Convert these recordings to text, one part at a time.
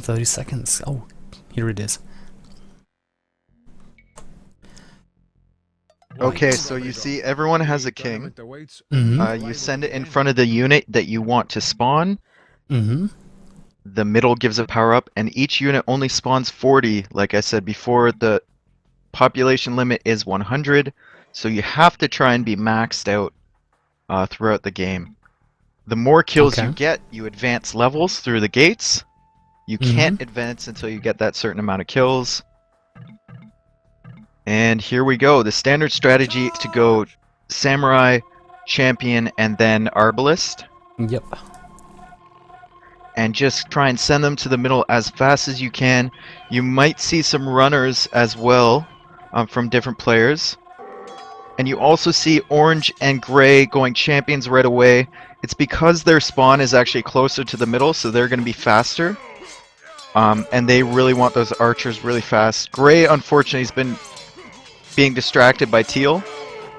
30 seconds. Oh, here it is. Okay, so you see everyone has a king. Mm-hmm. You send it in front of the unit that you want to spawn. Mm-hmm. The middle gives a power up, and each unit only spawns 40. Like I said before, the population limit is 100, so you have to try and be maxed out throughout the game. The more kills you Okay. get, you advance levels through the gates. You can't advance until you get that certain amount of kills. And here we go. The standard strategy is to go Samurai, Champion, and then Arbalist. Yep. And just try and send them to the middle as fast as you can. You might see some runners as well from different players. And you also see orange and gray going champions right away. It's because their spawn is actually closer to the middle, so they're going to be faster. And they really want those archers really fast. Gray, unfortunately, has been being distracted by teal,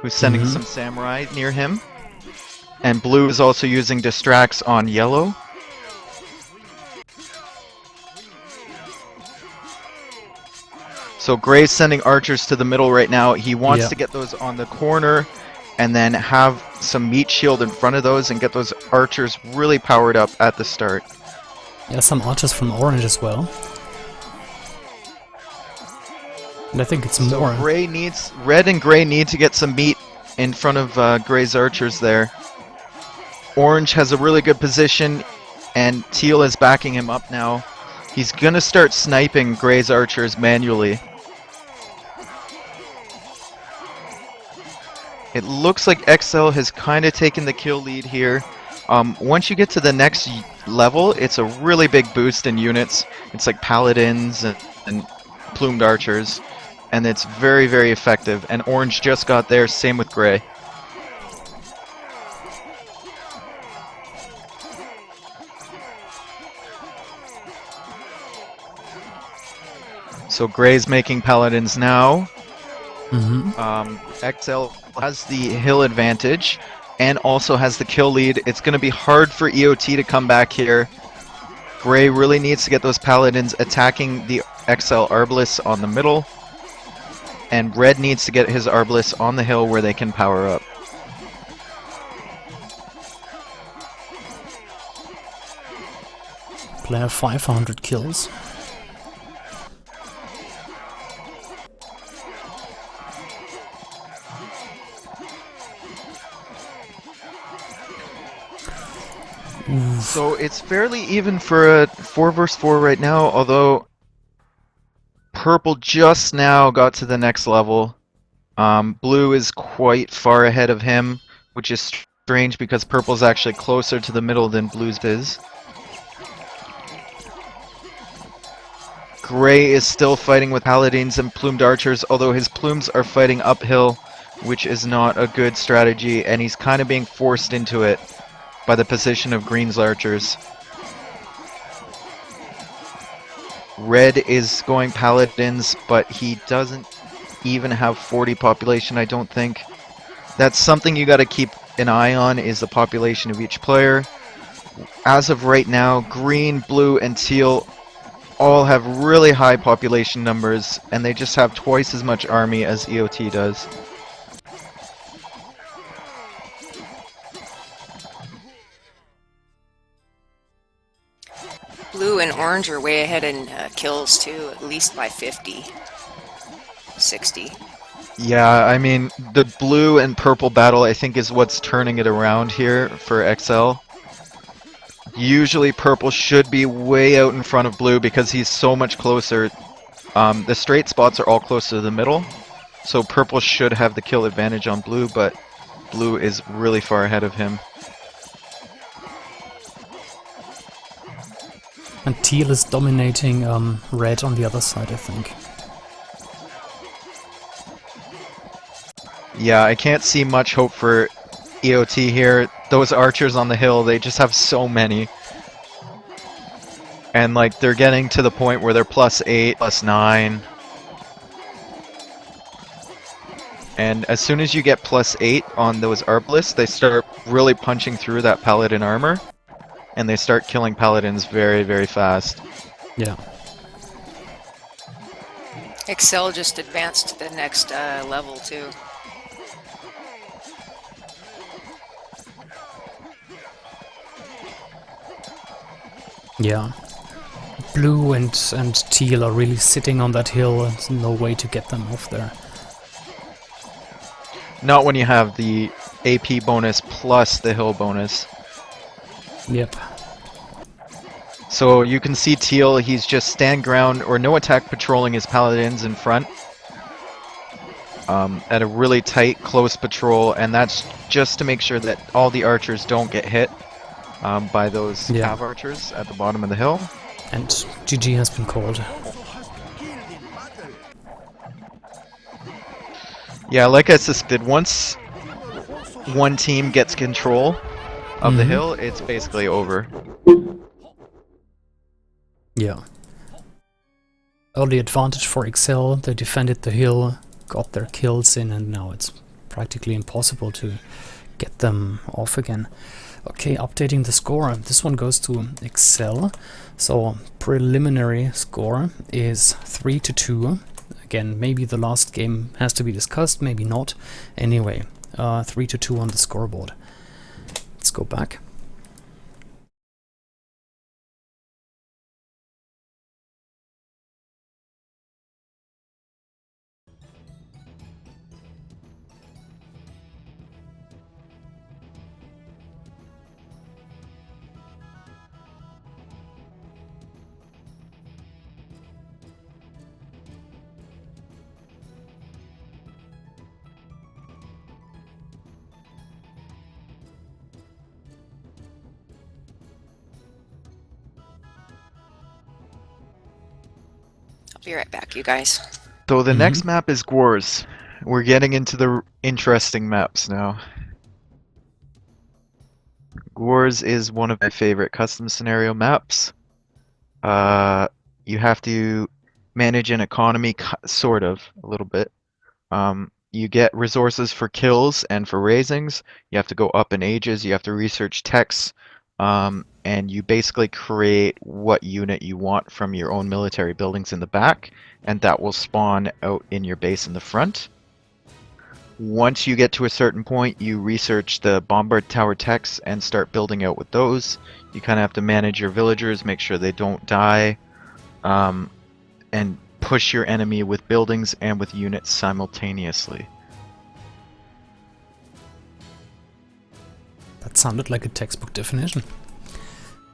who's sending some samurai near him. And blue is also using distracts on yellow. So Gray's sending archers to the middle right now. He wants to get those on the corner and then have some meat shield in front of those and get those archers really powered up at the start. Yeah, some archers from orange as well. And I think it's more. So red and gray need to get some meat in front of Gray's archers there. Orange has a really good position and teal is backing him up now. He's gonna start sniping Gray's archers manually. It looks like XceL has kind of taken the kill lead here. Once you get to the next level, it's a really big boost in units. It's like paladins and plumed archers, and it's very, very effective. And orange just got there, same with gray. So gray's making paladins now. XceL has the hill advantage and also has the kill lead. It's going to be hard for EOT to come back here. Gray really needs to get those paladins attacking the XceL Arbalists on the middle. And red needs to get his Arbalists on the hill where they can power up. Player 500 kills. So it's fairly even for a 4 vs 4 right now, although purple just now got to the next level. Blue is quite far ahead of him, which is strange because purple's actually closer to the middle than blue's is. Gray is still fighting with paladins and plumed archers, although his plumes are fighting uphill, which is not a good strategy, and he's kind of being forced into it by the position of green's archers. Red is going paladins, but he doesn't even have 40 population, I don't think. That's something you gotta keep an eye on, is the population of each player. As of right now, green, blue, and teal all have really high population numbers, and they just have twice as much army as EOT does. Blue and orange are way ahead in kills too, at least by 50, 60. Yeah, I mean, the blue and purple battle I think is what's turning it around here for XceL. Usually purple should be way out in front of blue because he's so much closer. The straight spots are all close to the middle, so purple should have the kill advantage on blue, but blue is really far ahead of him. And teal is dominating red on the other side, I think. Yeah, I can't see much hope for EOT here. Those archers on the hill, they just have so many. And like, they're getting to the point where they're +8, +9. And as soon as you get +8 on those Arbalists, they start really punching through that paladin armor. And they start killing paladins very, very fast. Yeah. XceL just advanced to the next level too. Yeah. Blue and teal are really sitting on that hill. There's no way to get them off there. Not when you have the AP bonus plus the hill bonus. Yep. So you can see Teal, he's just stand ground or no attack patrolling his paladins in front. At a really tight, close patrol, and that's just to make sure that all the archers don't get hit by those cav archers at the bottom of the hill. And GG has been called. Yeah, like I suspected, once one team gets control of the hill, it's basically over. Yeah. Early advantage for XceL. They defended the hill, got their kills in, and now it's practically impossible to get them off again. Okay, updating the score. This one goes to XceL. So preliminary score is 3-2. Again, maybe the last game has to be discussed, maybe not. Anyway, 3-2 on the scoreboard. Let's go back. I'll be right back, you guys. So the next map is Gwars. We're getting into the interesting maps now. Gwars is one of my favorite custom scenario maps. You have to manage an economy, sort of, a little bit. You get resources for kills and for raisings. You have to go up in ages. You have to research techs. And you basically create what unit you want from your own military buildings in the back, and that will spawn out in your base in the front. Once you get to a certain point, you research the bombard tower techs and start building out with those. You kind of have to manage your villagers, make sure they don't die, and push your enemy with buildings and with units simultaneously. That sounded like a textbook definition.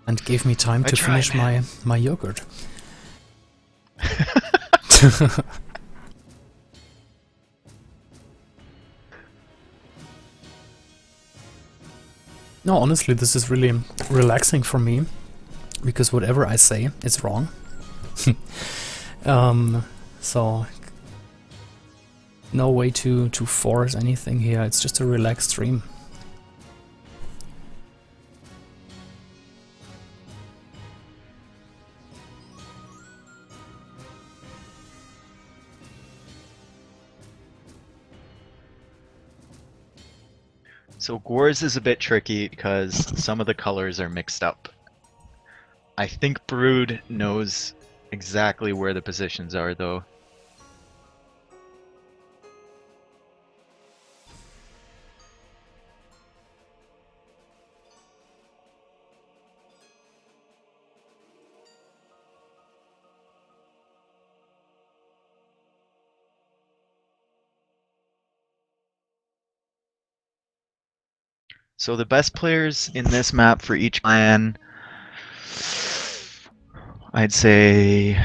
And gave me time to finish my yogurt. No, honestly, this is really relaxing for me, because whatever I say is wrong. So no way to force anything here. It's just a relaxed stream. So Gwars is a bit tricky because some of the colors are mixed up. I think Brood knows exactly where the positions are, though. So the best players in this map for each clan, I'd say,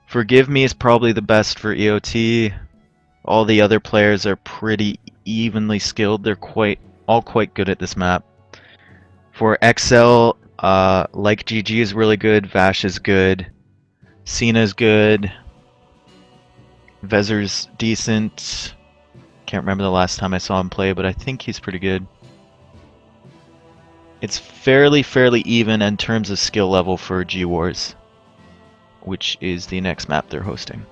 Forgive Me is probably the best for EOT. All the other players are pretty evenly skilled. They're all quite good at this map. For XceL, like GG is really good, Vash is good, Cena's good, Vezir's decent. Can't remember the last time I saw him play, but I think he's pretty good. It's fairly even in terms of skill level for Gwars, which is the next map they're hosting.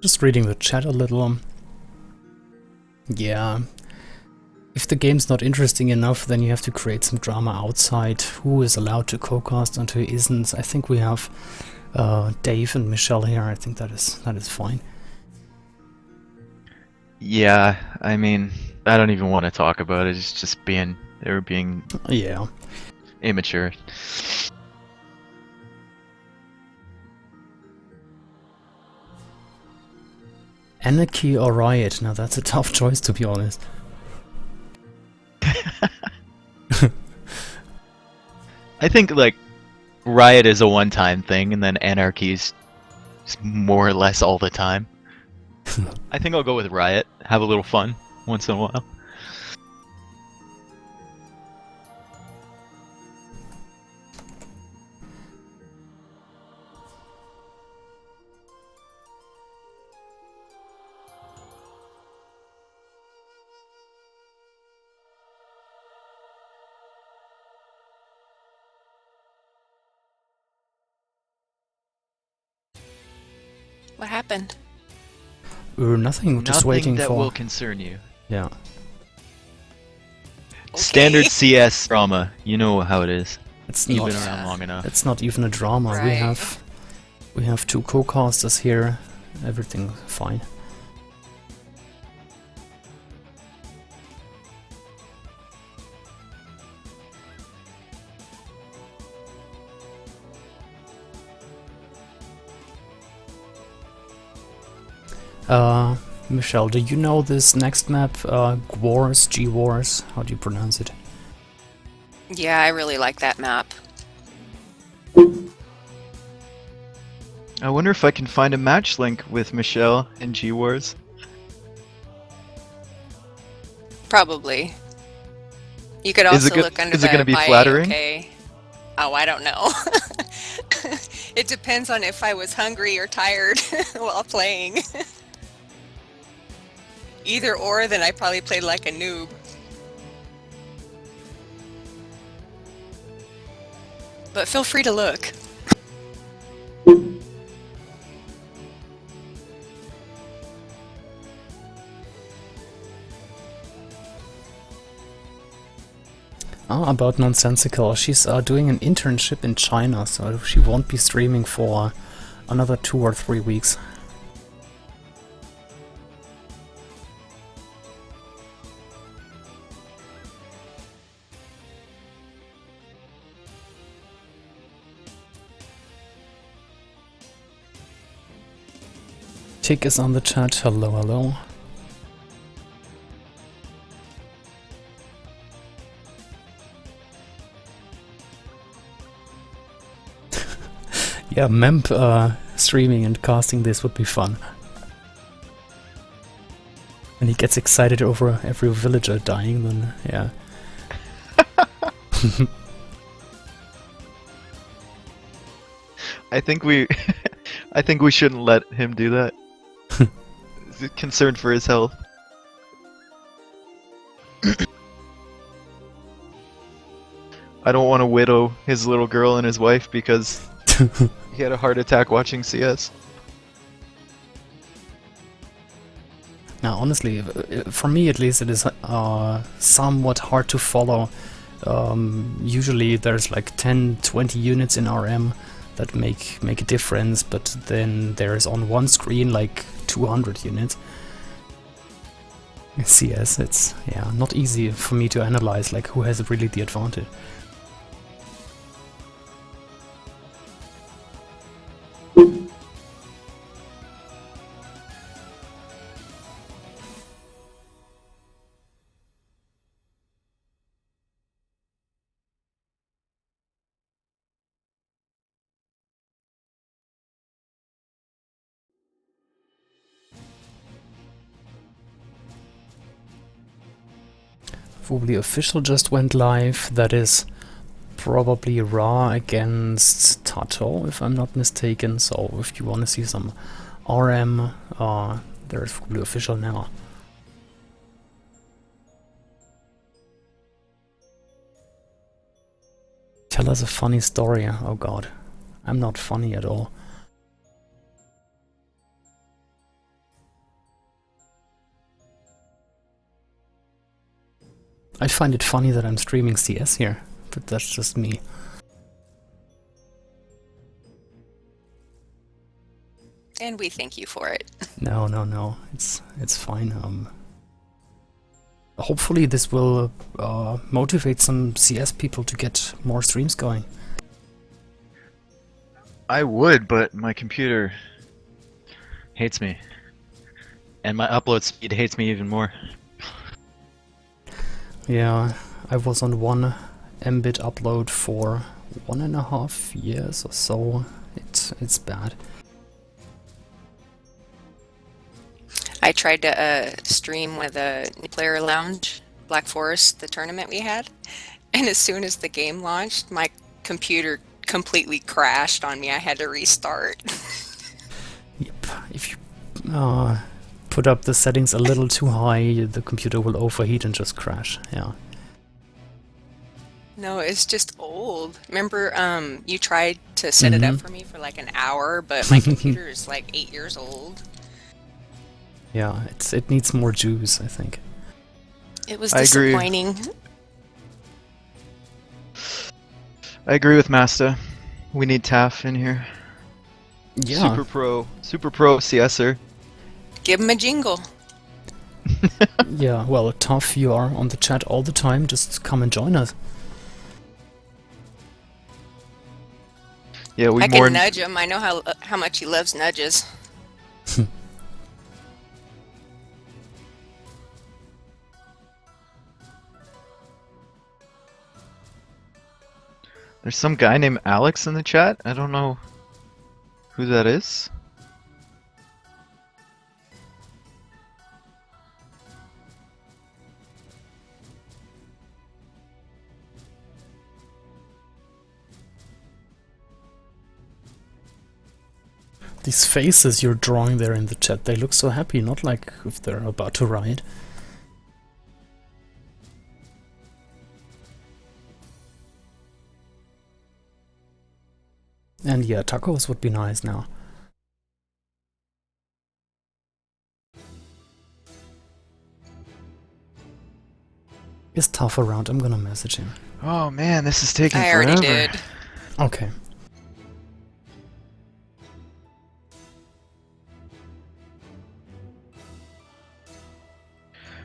Just reading the chat a little. Yeah. If the game's not interesting enough, then you have to create some drama outside. Who is allowed to co-cast and who isn't? I think we have Dave and Michelle here. I think that is fine. Yeah, I mean, I don't even want to talk about it. It's just they were being Yeah. immature. Anarchy or Riot? Now that's a tough choice, to be honest. I think like Riot is a one-time thing, and then Anarchy is more or less all the time. I think I'll go with Riot. Have a little fun once in a while. What happened? Nothing, just Nothing waiting that for... will concern you. Yeah. Standard Okay. CS drama. You know how it is. It's You've not, been around long enough. it's not even a drama. Right. We have two co-casters here. Everything fine. Michelle, do you know this next map? Gwars, G-Wars? How do you pronounce it? Yeah, I really like that map. I wonder if I can find a match link with Michelle in G-Wars. Probably. You could Is also it look under is it the gonna be my flattering? AOK. Oh, I don't know. It depends on if I was hungry or tired while playing. Either or, then I probably played like a noob. But feel free to look. Oh, about Nonsensical. She's doing an internship in China, so she won't be streaming for another 2 or 3 weeks. Tick is on the chat. Hello, hello. Yeah, Memp streaming and casting this would be fun. When he gets excited over every villager dying, then yeah. I think we shouldn't let him do that. He's concerned for his health. I don't want to widow his little girl and his wife because he had a heart attack watching CS. Now, honestly, for me at least, it is somewhat hard to follow. Usually there's like 10-20 units in RM that make a difference, but then there's on one screen like 200 units. In CS, it's not easy for me to analyze like who has really the advantage. Woobly official just went live. That is probably Ra against Tato, if I'm not mistaken. So if you want to see some RM, there's Woobly official now. Tell us a funny story. Oh god, I'm not funny at all. I find it funny that I'm streaming CS here, but that's just me. And we thank you for it. No, it's fine. Hopefully this will motivate some CS people to get more streams going. I would, but my computer hates me. And my upload speed hates me even more. Yeah, I was on 1 Mbit upload for 1.5 years or so. It's bad. I tried to stream with a Player Lounge, Black Forest, the tournament we had, and as soon as the game launched, my computer completely crashed on me. I had to restart. Yep, if you put up the settings a little too high, the computer will overheat and just crash. Yeah. No, it's just old. Remember, you tried to set it up for me for like an hour, but my computer is like 8 years old. Yeah, it needs more juice, I think. It was I agree. disappointing. I agree with Masta. We need Taff in here. Yeah. Super pro CSer. Give him a jingle. Yeah, well, Tough, you are on the chat all the time. Just come and join us. Yeah, we I more. can nudge him. I know how much he loves nudges. There's some guy named Alex in the chat. I don't know who that is. These faces you're drawing there in the chat, they look so happy, not like if they're about to riot. And yeah, tacos would be nice now. Is Tough around? I'm gonna message him. Oh man, this is taking I forever. already did. Okay.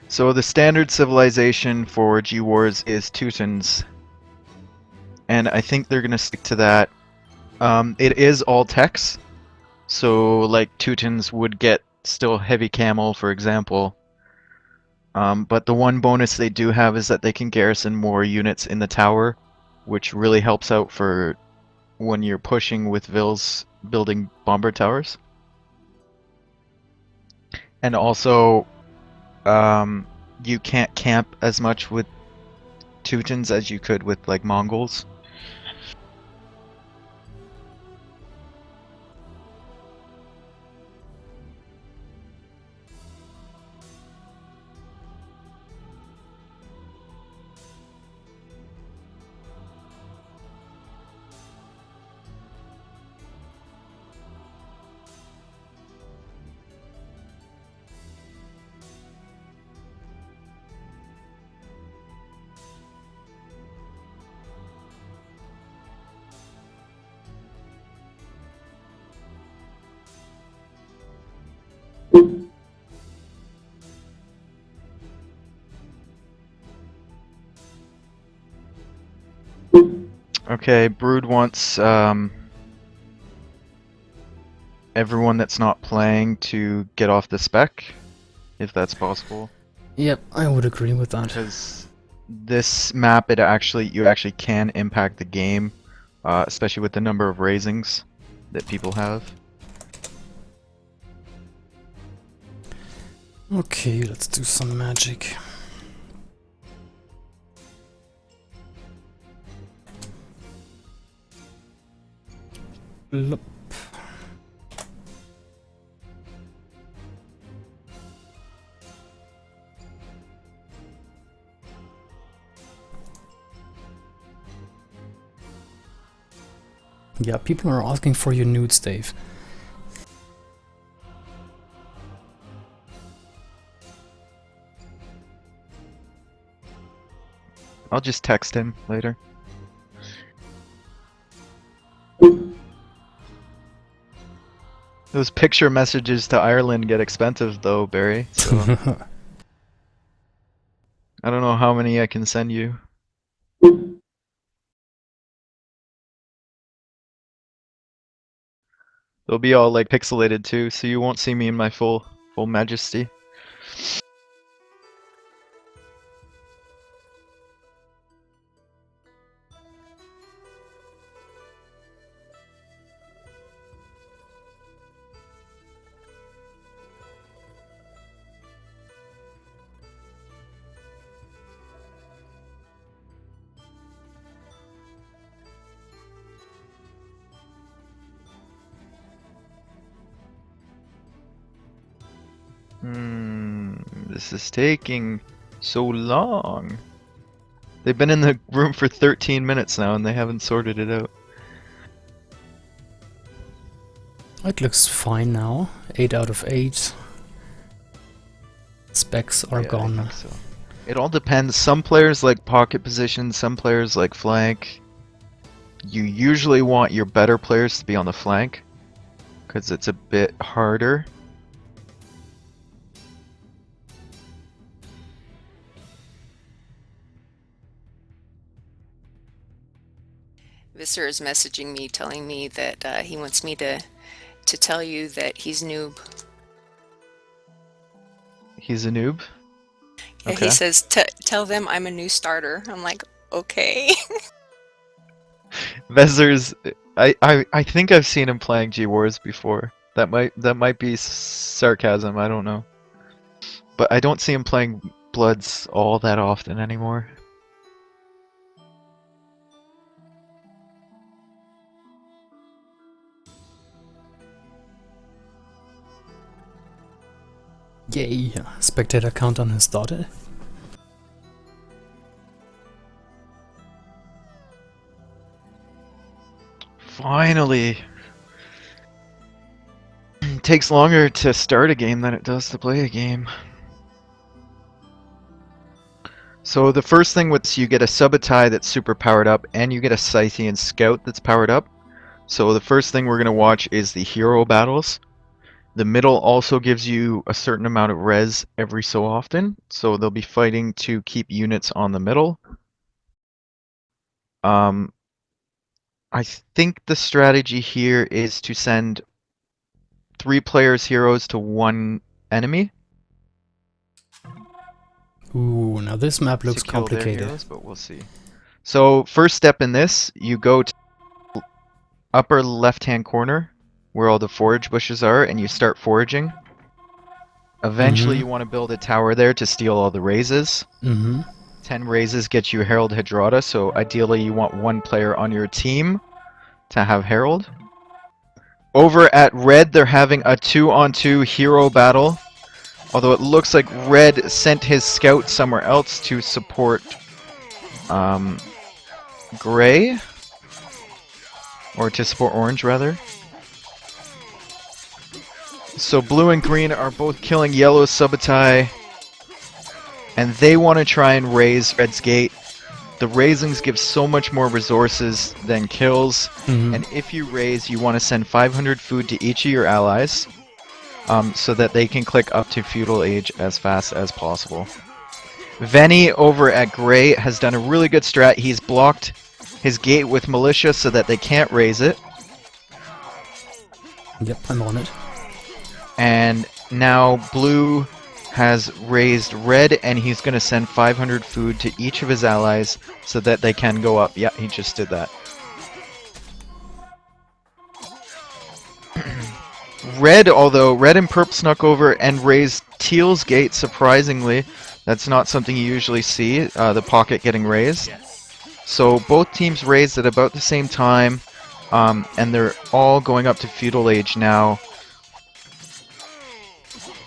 So the standard civilization for G-Wars is Teutons. And I think they're gonna stick to that. It is all techs. So like Teutons would get still heavy camel, for example. But the one bonus they do have is that they can garrison more units in the tower, which really helps out for when you're pushing with Vils building bomber towers. And also, you can't camp as much with Teutons as you could with like Mongols. Okay, Brood wants everyone that's not playing to get off the spec, if that's possible. Yep, I would agree with that. Because this map, you actually can impact the game, especially with the number of raisings that people have. Okay, let's do some magic. Lup. Yeah, people are asking for your nudes, Dave. I'll just text him later. Those picture messages to Ireland get expensive though, Barry. So I don't know how many I can send you. They'll be all like pixelated too, so you won't see me in my full majesty. This is taking so long. They've been in the room for 13 minutes now and they haven't sorted it out. It looks fine now. 8 out of 8. Specs are Yeah, gone. I think so. It all depends. Some players like pocket position, some players like flank. You usually want your better players to be on the flank because it's a bit harder. Visser is messaging me, telling me that he wants me to tell you that he's noob. He's a noob? Yeah, Okay. he says, tell them I'm a new starter. I'm like, okay. Vezer's, I think I've seen him playing G-Wars before. That might be sarcasm, I don't know. But I don't see him playing Bloods all that often anymore. Yay! Spectator countdown has started. Finally! It takes longer to start a game than it does to play a game. So the first thing was you get a Subotai that's super powered up, and you get a Scythian Scout that's powered up. So the first thing we're going to watch is the hero battles. The middle also gives you a certain amount of res every so often, so they'll be fighting to keep units on the middle. I think the strategy here is to send 3 players heroes to 1 enemy. Ooh, now this map looks to kill their complicated. heroes, but we'll see. So first step in this, you go to upper left-hand corner where all the forage bushes are, and you start foraging. Eventually, you want to build a tower there to steal all the raises. 10 raises get you Herald Hydrata, so ideally you want 1 player on your team to have Herald. Over at red, they're having a 2-on-2 hero battle. Although it looks like red sent his scout somewhere else to support gray. Or to support orange, rather. So blue and green are both killing yellow Subotai. And they want to try and raise red's gate. The raisings give so much more resources than kills. And if you raise, you want to send 500 food to each of your allies. So that they can click up to Feudal Age as fast as possible. Venny over at Gray has done a really good strat. He's blocked his gate with Militia so that they can't raise it. Yep, I'm on it. And now Blue has raised red, and he's going to send 500 food to each of his allies so that they can go up. Yeah, he just did that. Red, although Red and Perp snuck over and raised Teal's gate, surprisingly. That's not something you usually see, the pocket getting raised. So both teams raised at about the same time, and they're all going up to Feudal Age now.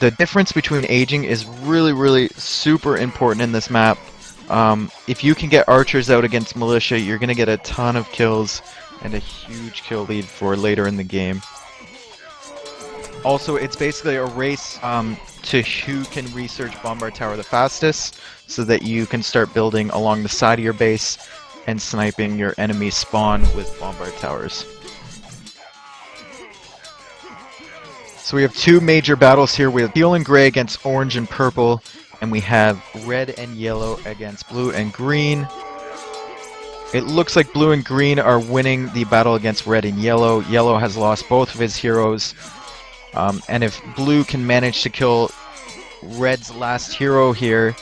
The difference between aging is really super important in this map. If you can get archers out against militia, you're going to get a ton of kills and a huge kill lead for later in the game. Also, it's basically a race to who can research Bombard Tower the fastest, so that you can start building along the side of your base and sniping your enemy spawn with Bombard Towers. So we have two major battles here. We have teal and gray against orange and purple, and we have red and yellow against blue and green. It looks like blue and green are winning the battle against red and yellow. Yellow has lost both of his heroes. And if blue can manage to kill red's last hero here,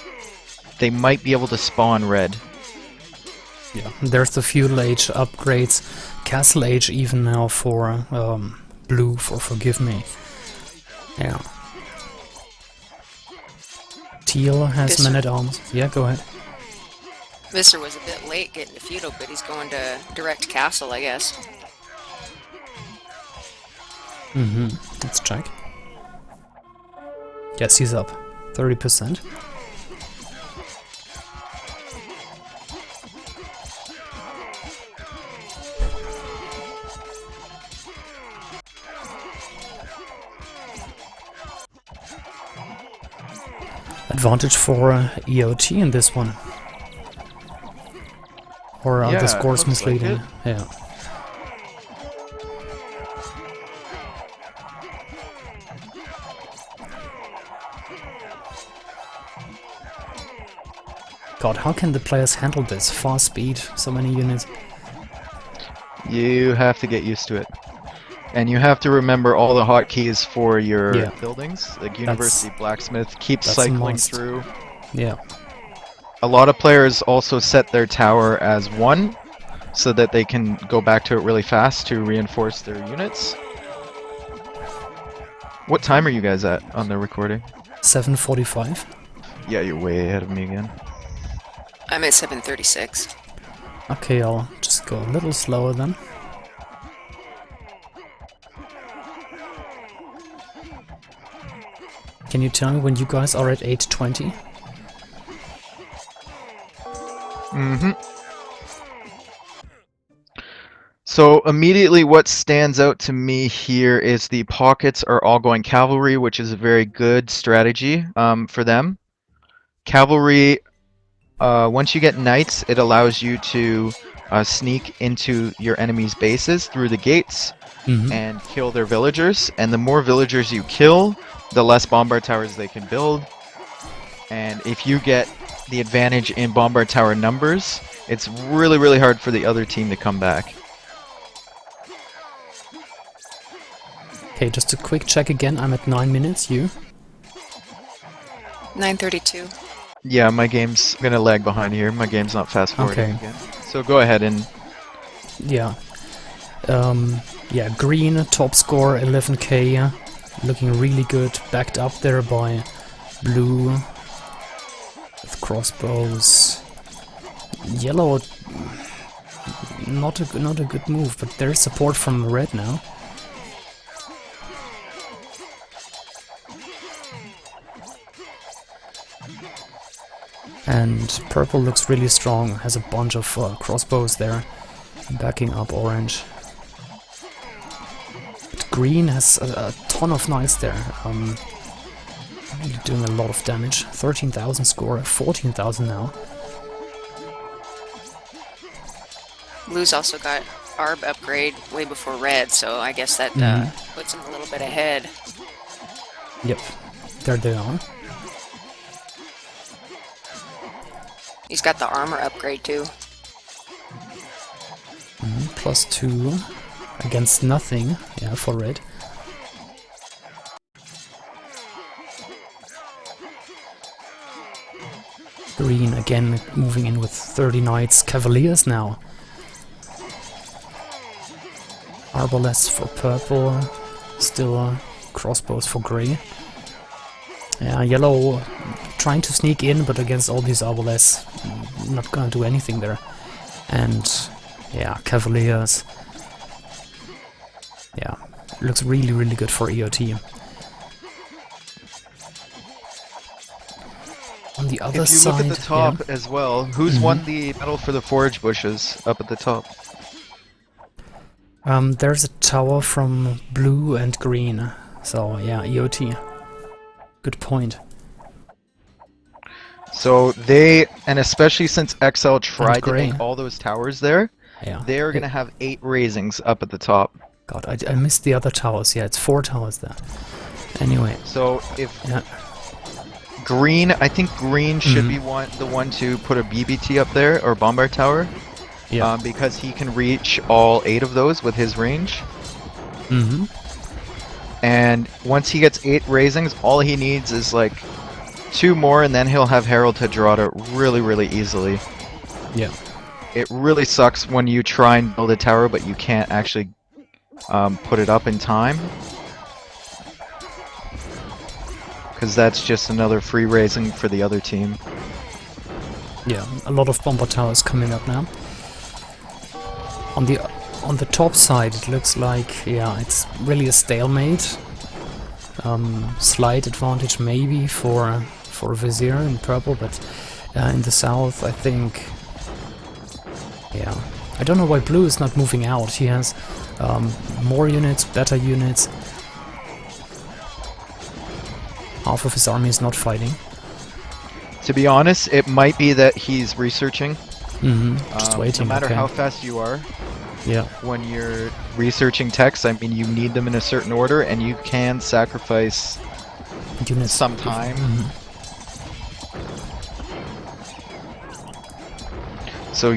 they might be able to spawn red. Yeah, there's the Feudal Age upgrades, Castle Age even now for blue for Forgive Me. Yeah. Teal has Visser. men-at-arms. Yeah, go ahead. Visser was a bit late getting to feudal, but he's going to direct castle, I guess. Let's check. Yes, he's up. 30%. Advantage for EOT in this one. Or are Yeah, the it scores looks like misleading? it. Yeah. God, how can the players handle this? Fast speed, so many units. You have to get used to it. And you have to remember all the hotkeys for your Yeah. buildings. Like University Blacksmith, keep that's a cycling must. through. Yeah. A lot of players also set their tower as 1, so that they can go back to it really fast to reinforce their units. What time are you guys at on the recording? 7:45. Yeah, you're way ahead of me again. I'm at 7:36. Okay, I'll just go a little slower then. Can you tell me when you guys are at 8:20? So immediately what stands out to me here is the pockets are all going cavalry, which is a very good strategy for them. Cavalry, once you get knights, it allows you to sneak into your enemy's bases through the gates and kill their villagers. And the more villagers you kill, the less bombard towers they can build. And if you get the advantage in bombard tower numbers, it's really, really hard for the other team to come back. Okay, just a quick check again. I'm at 9 minutes. You? 9:32. Yeah, my game's gonna lag behind here. My game's not fast forwarding Okay. again. So go ahead and Yeah. Yeah, green, top score 11k. Looking really good. Backed up there by blue with crossbows. Yellow, not a good move, but there's support from red now. And purple looks really strong, has a bunch of crossbows there, backing up orange. But green has a ton of knights there, really doing a lot of damage. 13,000 score, 14,000 now. Blue's also got ARB upgrade way before red, so I guess that puts him a little bit ahead. Yep, there they are. He's got the armor upgrade too. +2 against nothing, yeah, for red. Green again moving in with 30 knights, cavaliers now. Arbalests for purple, still crossbows for grey. Yeah, yellow trying to sneak in, but against all these arbalests, not gonna do anything there. And yeah, cavaliers. Yeah, looks really, really good for EOT. On the other if you side, look at the top yeah. as well, who's won the battle for the forage bushes up at the top? There's a tower from blue and green, So yeah, EOT. Good point. So they, and especially since XceL tried to Gray. make all those towers there, Yeah. they're going to have 8 raisings up at the top. God, I missed the other towers. Yeah, it's 4 towers there. Anyway. So if Yeah. green, I think green should be the one to put a BBT up there, or bombard tower. Yeah. Because he can reach all 8 of those with his range. Mm-hmm. And once he gets 8 raisings, all he needs is like 2 more, and then he'll have Herald to draw it really, really easily. Yeah. It really sucks when you try and build a tower, but you can't actually put it up in time. Because that's just another free raising for the other team. Yeah, a lot of bomber towers coming up now. On the top side, it looks like, yeah, it's really a stalemate. Slight advantage maybe for Vizier in purple, but in the south, I think, yeah. I don't know why blue is not moving out. He has more units, better units. Half of his army is not fighting. To be honest, it might be that he's researching. Just waiting. No matter okay. how fast you are, Yeah. when you're researching texts, I mean, you need them in a certain order, and you can sacrifice Units. some time. So,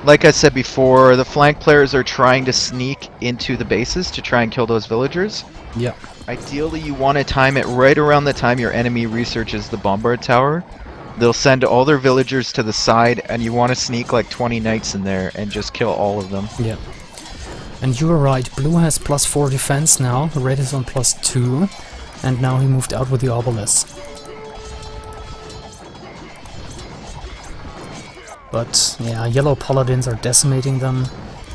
like I said before, the flank players are trying to sneak into the bases to try and kill those villagers. Yeah. Ideally, you want to time it right around the time your enemy researches the bombard tower. They'll send all their villagers to the side, and you want to sneak like 20 knights in there and just kill all of them. Yeah. And you were right, blue has +4 defense now, red is on +2, and now he moved out with the obelisk. But yeah, yellow paladins are decimating them,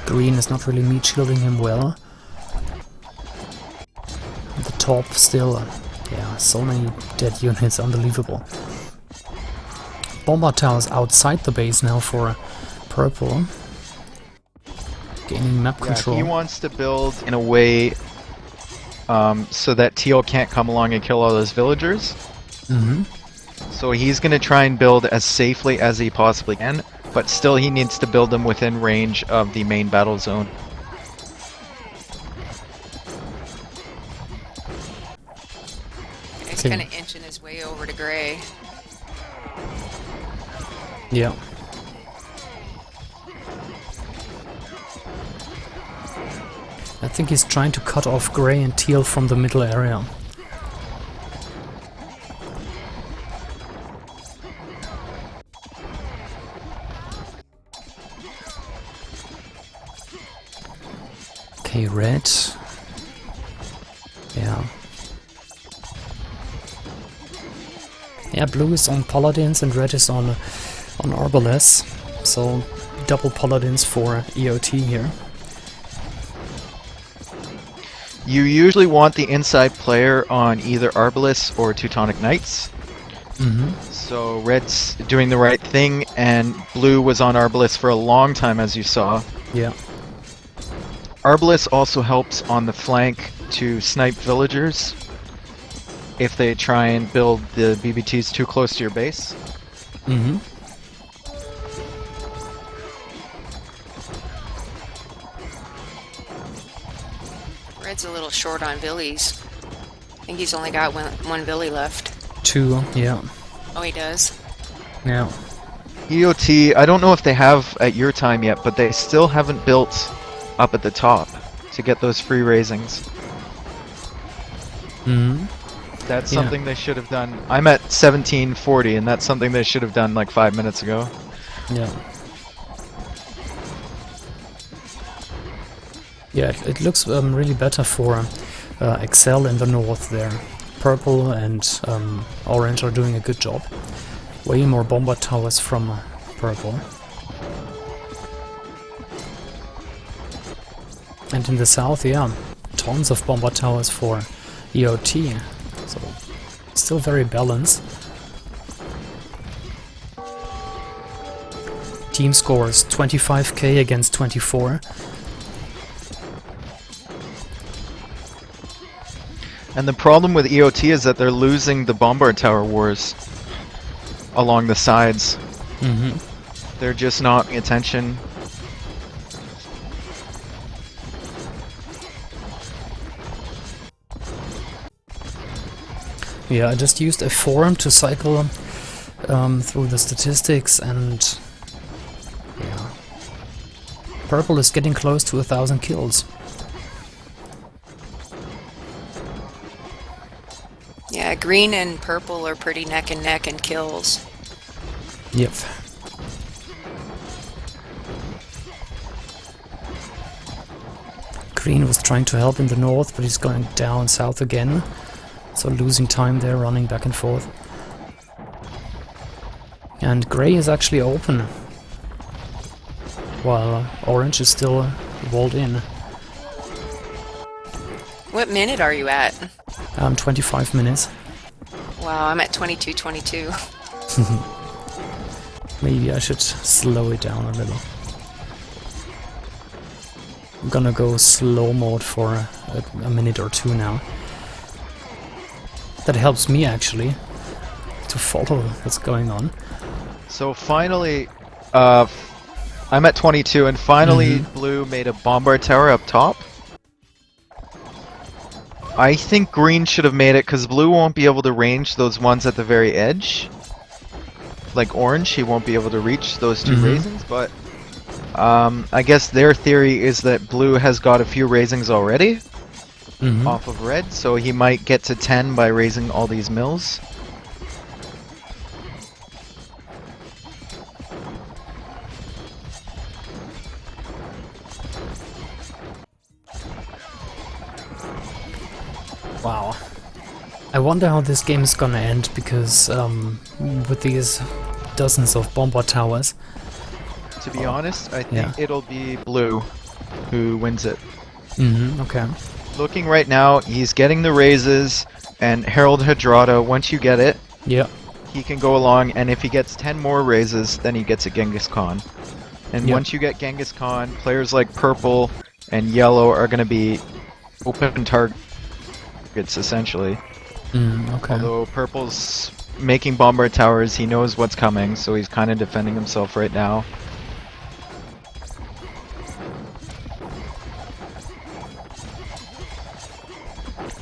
green is not really meat shielding him well. At the top still, yeah, so many dead units, unbelievable. Bomber towers outside the base now for purple. Gaining map control. He wants to build in a way so that teal can't come along and kill all those villagers. So he's going to try and build as safely as he possibly can, but still he needs to build them within range of the main battle zone. He's kind of inching his way over to gray. Yeah. I think he's trying to cut off grey and teal from the middle area. Okay, red. Yeah. Yeah, blue is on paladins and red is on Arbalest, so double paladins for EOT here. You usually want the inside player on either Arbalest or Teutonic Knights. So red's doing the right thing, and blue was on Arbalest for a long time, as you saw. Yeah. Arbalest also helps on the flank to snipe villagers if they try and build the BBTs too close to your base. Red's a little short on villies. I think he's only got one villy left. 2, yeah. Oh, he does? Yeah. EOT, I don't know if they have at your time yet, but they still haven't built up at the top to get those free raisings. That's something they should have done. I'm at 1740, and that's something they should have done like 5 minutes ago. Yeah. Yeah, it looks really better for XceL in the north there. Purple and orange are doing a good job. Way more bomber towers from purple. And in the south, yeah, tons of bomber towers for EOT. So, still very balanced. Team scores 25k against 24. And the problem with EOT is that they're losing the bombard tower wars along the sides. Mm-hmm. They're just not paying attention. Yeah, I just used a forum to cycle through the statistics, and yeah, purple is getting close to 1,000 kills. Yeah, green and purple are pretty neck and neck in kills. Yep. Green was trying to help in the north, but he's going down south again. So losing time there, running back and forth. And grey is actually open, while orange is still walled in. What minute are you at? 25 minutes. Wow, I'm at 22:22. Maybe I should slow it down a little. I'm gonna go slow mode for a minute or two now. That helps me actually to follow what's going on. So finally, I'm at 22, and finally blue made a bombard tower up top. I think green should have made it because blue won't be able to range those ones at the very edge. Like orange, he won't be able to reach those two raisins, but I guess their theory is that blue has got a few raisings already off of red, so he might get to 10 by raising all these mills. Wow. I wonder how this game is gonna end, because with these dozens of bombard towers. To be honest, I think it'll be blue who wins it. Okay. Looking right now, he's getting the raises, and Herald Hydrata, once you get it, Yeah. he can go along, and if he gets 10 more raises, then he gets a Genghis Khan. And once you get Genghis Khan, players like purple and yellow are going to be open targets, essentially. Okay. Although purple's making bombard towers, he knows what's coming, so he's kind of defending himself right now.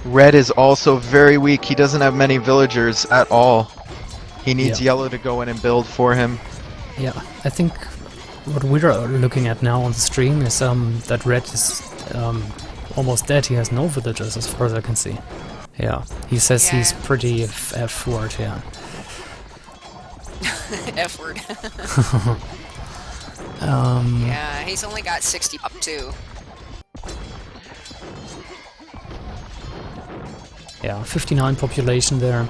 Red is also very weak. He doesn't have many villagers at all. He needs yellow to go in and build for him. Yeah, I think what we're looking at now on the stream is that red is almost dead. He has no villagers as far as I can see. Yeah, he says he's pretty F-word, yeah. F-word. Yeah, he's only got 60 up too. Yeah, 59 population there.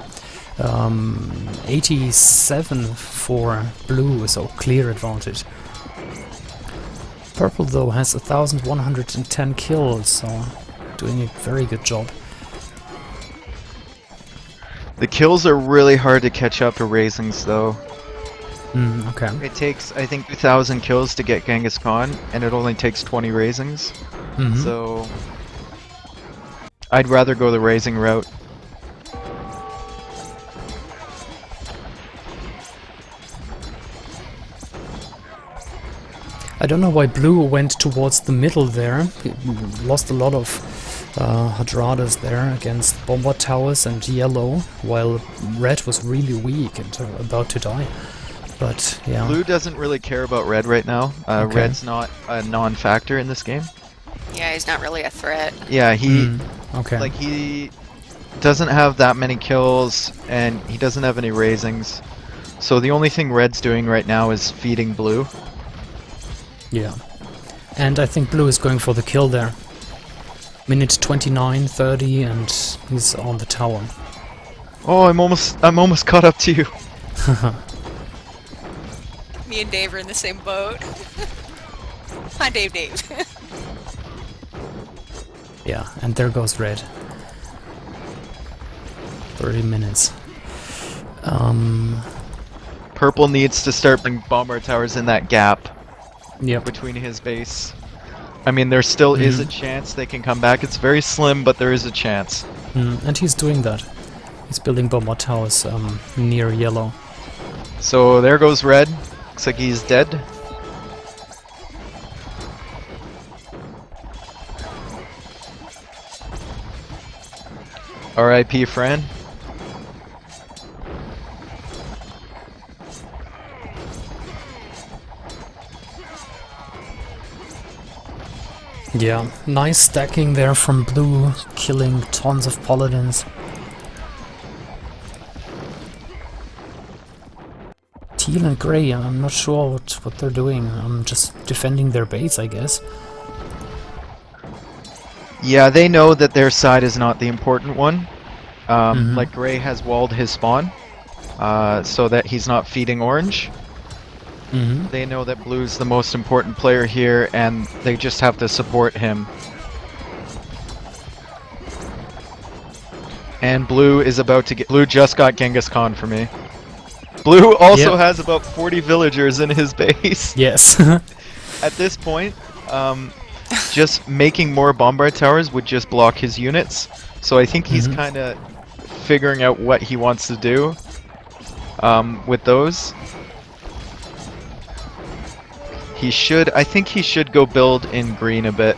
87 for blue, so clear advantage. Purple though has 1,110 kills, so doing a very good job. The kills are really hard to catch up to raisings though. Okay. It takes, I think, 2,000 kills to get Genghis Khan, and it only takes 20 raisings. So I'd rather go the raising route. I don't know why blue went towards the middle there. He lost a lot of Hadradas there against bombard towers and yellow, while red was really weak and about to die. But yeah. Blue doesn't really care about red right now. Red's not a non-factor in this game. Yeah, he's not really a threat. Yeah, he Okay. like he doesn't have that many kills, and he doesn't have any raisings. So the only thing red's doing right now is feeding blue. Yeah. And I think blue is going for the kill there. Minute 29, 30, and he's on the tower. Oh, I'm almost caught up to you. Me and Dave are in the same boat. Hi, Dave. Yeah, and there goes red. 30 minutes. Purple needs to start putting bombard towers in that gap between his base. I mean, there still is a chance they can come back. It's very slim, but there is a chance. And he's doing that. He's building bomber towers near yellow. So there goes red. Looks like he's dead. R.I.P. friend. Yeah, nice stacking there from blue, killing tons of paladins. Teal and grey, I'm not sure what they're doing. I'm just defending their base, I guess. Yeah, they know that their side is not the important one. Like Gray has walled his spawn, so that he's not feeding orange. They know that Blue's the most important player here, and they just have to support him. And Blue is about to get... Blue just got Genghis Khan for me. Blue also has about 40 villagers in his base. Yes. At this point, just making more bombard towers would just block his units. So I think he's kind of figuring out what he wants to do with those. I think he should go build in green a bit,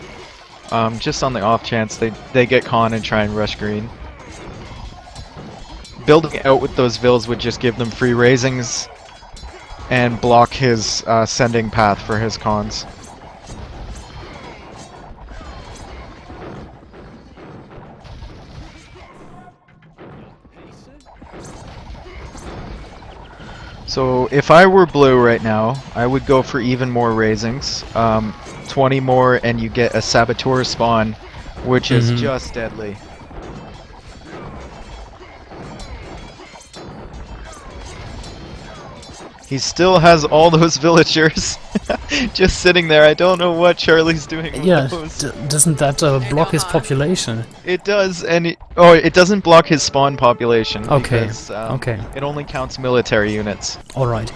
just on the off chance they get Khan and try and rush green. Building out with those vills would just give them free raisings and block his sending path for his Khans. So if I were Blue right now, I would go for even more raisings. 20 more and you get a Saboteur spawn, which is just deadly. He still has all those villagers just sitting there. I don't know what Charlie's doing with those. Doesn't that block his population? It does, and it doesn't block his spawn population. Okay, because, okay. It only counts military units. Alright.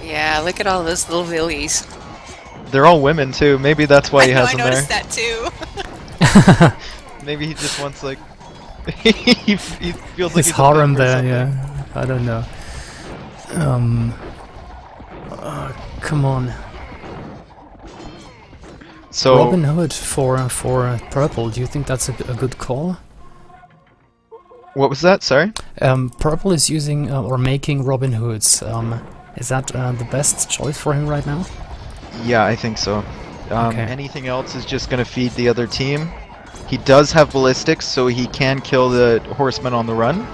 Yeah, look at all those little villies. They're all women too. Maybe that's why he has them I there. noticed that too. Maybe he just wants like he feels like his he's harem a pimp or there, something. yeah. I don't know. Come on. So Robin Hood for purple. Do you think that's a good call? what was that? Sorry. Purple is using or making Robin Hoods. Is that the best choice for him right now? Yeah, I think so. Okay. Anything else is just gonna feed the other team. He does have ballistics, so he can kill the horsemen on the run.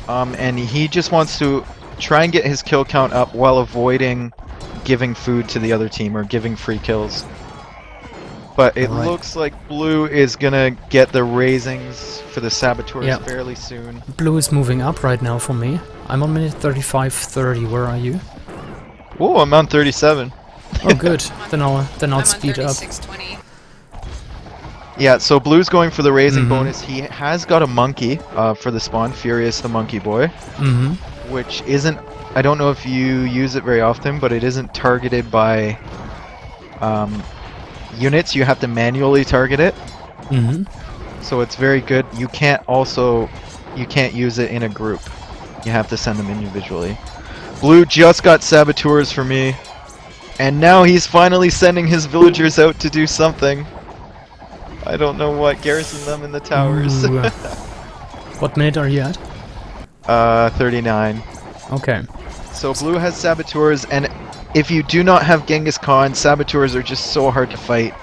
And he just wants to try and get his kill count up while avoiding giving food to the other team or giving free kills. But it looks like Blue is gonna get the raisings for the Saboteurs fairly soon. Blue is moving up right now for me. I'm on minute 35:30. Where are you? Oh, I'm on 37. Oh, good. Then I'll speed up. 36:20. Yeah, so Blue's going for the raising bonus. He has got a monkey for the spawn, Furious the Monkey Boy, which isn't... I don't know if you use it very often, but it isn't targeted by units. You have to manually target it. So it's very good. You can't use it in a group. You have to send them individually. Blue just got Saboteurs for me, and now he's finally sending his villagers out to do something. I don't know what. Garrison them in the towers. Ooh. What minute are you at? 39. Okay. So Blue has Saboteurs, and if you do not have Genghis Khan, Saboteurs are just so hard to fight.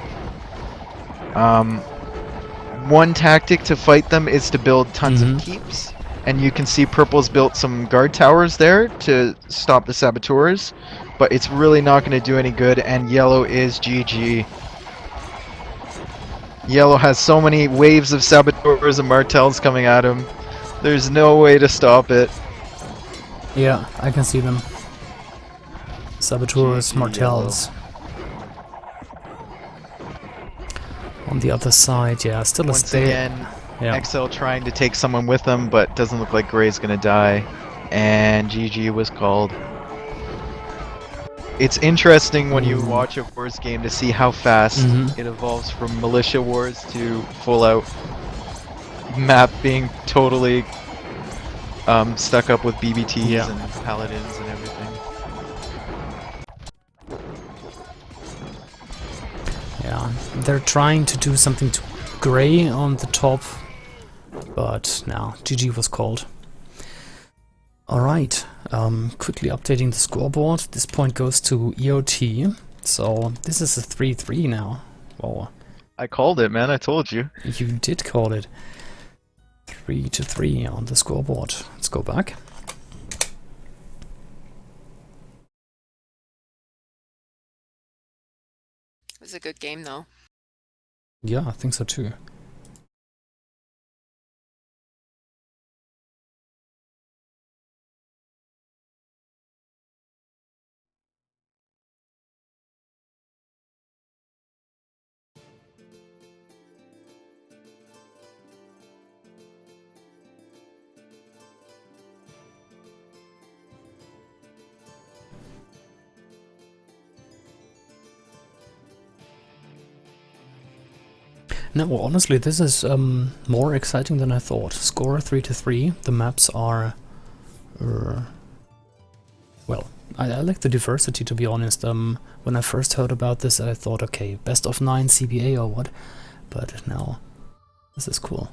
One tactic to fight them is to build tons of keeps, and you can see Purple's built some guard towers there to stop the Saboteurs, but it's really not going to do any good, and Yellow is GG. Yellow has so many waves of Saboteurs and Martels coming at him. There's no way to stop it. Yeah, I can see them. Saboteurs, Martels. On the other side, yeah, still a Once again, XceL trying to take someone with them, but doesn't look like Gray's gonna die. And GG was called. It's interesting when you watch a Wars game to see how fast it evolves from militia wars to full out map being totally stuck up with BBTs Yeah. and paladins and everything. Yeah, they're trying to do something to Grey on the top, but no, GG was called. Alright, quickly updating the scoreboard. This point goes to EOT, so this is a 3-3 now. Oh, I called it, man. I told you. you did call it. 3-3 on the scoreboard. Let's go back. It was a good game, though. Yeah, I think so too. No, honestly, this is more exciting than I thought. Score 3-3. The maps are, well, I like the diversity, to be honest. When I first heard about this, I thought, okay, best of 9 CBA or what? But no, this is cool.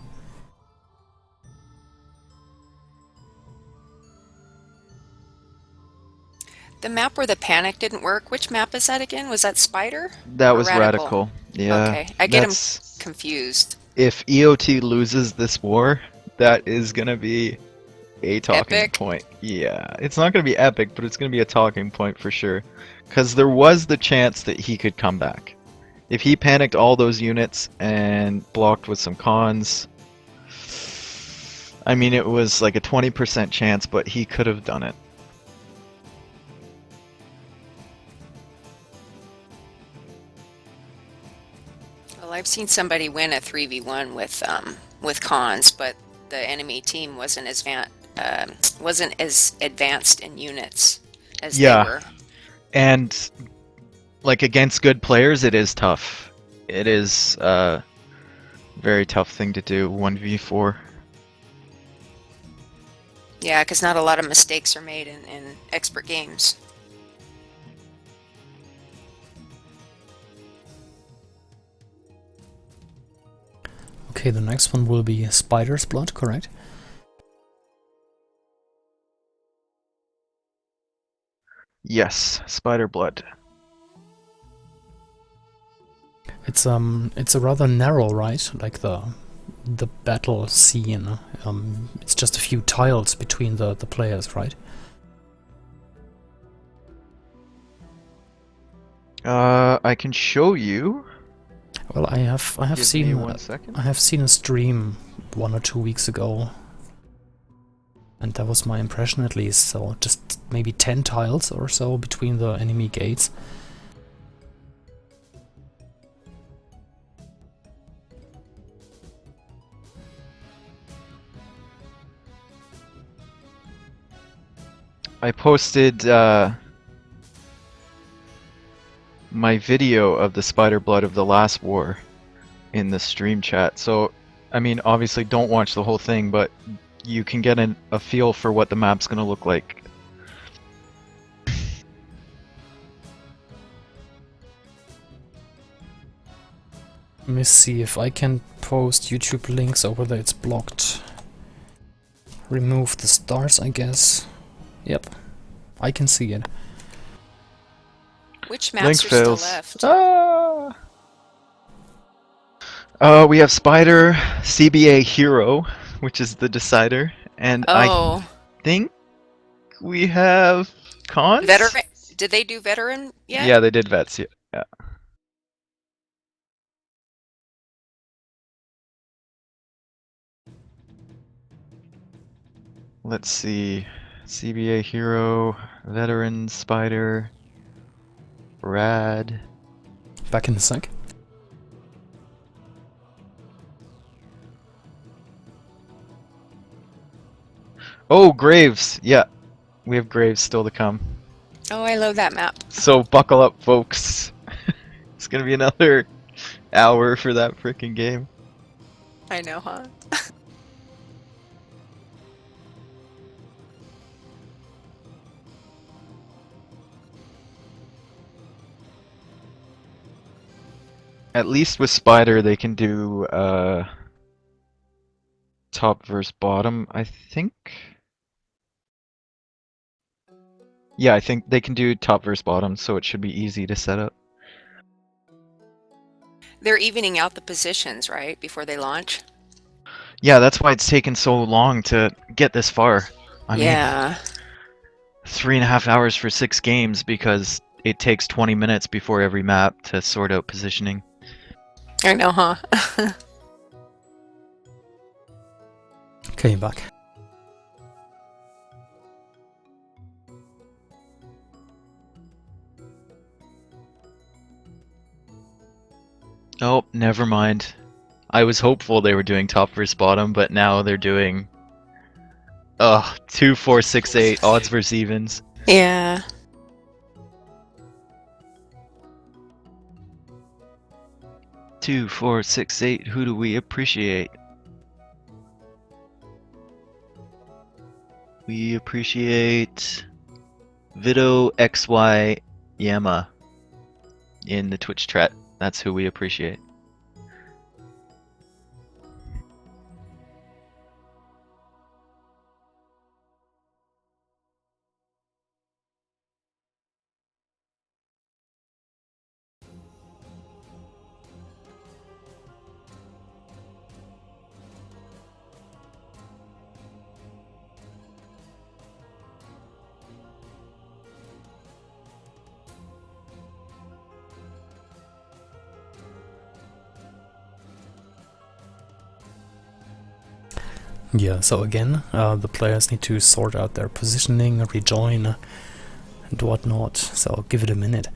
The map where the panic didn't work, which map is that again? Was that Spider? That Or was Radical. Yeah. Okay, I get them that's- confused. If EOT loses this war, that is gonna be a talking Epic? point. Yeah, it's not gonna be epic, but it's gonna be a talking point for sure. Because there was the chance that he could come back. If he panicked all those units and blocked with some cons, I mean, it was like a 20% chance, but he could have done it. Well, I've seen somebody win a 3v1 with cons, but the enemy team wasn't as advanced in units as Yeah. they were. And like against good players, it is tough. It is a very tough thing to do, 1v4. Yeah, because not a lot of mistakes are made in expert games. Okay, the next one will be Spider's Blood, correct? Yes, Spider Blood. It's a rather narrow, right? Like the battle scene. It's just a few tiles between the players, right? I can show you. Well, I have Give me seen 1 second. I have seen a stream 1 or 2 weeks ago, and that was my impression at least. So just maybe 10 tiles or so between the enemy gates. I posted my video of the Spider Blood of the last war in the stream chat. So, I mean, obviously don't watch the whole thing, but you can get a feel for what the map's going to look like. Let me see if I can post YouTube links over there. It's blocked. Remove the stars, I guess. Yep, I can see it. Which Link maps are still fails. left? We have Spider, CBA Hero, which is the decider, and I Oh, think we have cons? veteran. Did they do veteran yet? Yeah, they did vets, yeah. Let's see. CBA Hero, Veteran, Spider, Rad. Back in a sec. Oh, Graves! Yeah, we have Graves still to come. Oh, I love that map. So buckle up, folks. It's gonna be another hour for that freaking game. I know, huh? At least with Spider, they can do top versus bottom, I think. Yeah, I think they can do top versus bottom, so it should be easy to set up. They're evening out the positions, right, before they launch? Yeah, that's why it's taken so long to get this far. I mean, Yeah. 3.5 hours for 6 games because it takes 20 minutes before every map to sort out positioning. I know, huh? Okay, back. Oh, never mind. I was hopeful they were doing top versus bottom, but now they're doing 2, 4, 6, 8 odds versus evens. Yeah. 2, 4, 6, 8. Who do we appreciate? We appreciate Vito XY Yama in the Twitch chat. That's who we appreciate. Yeah, so again, the players need to sort out their positioning, rejoin, and whatnot, so give it a minute.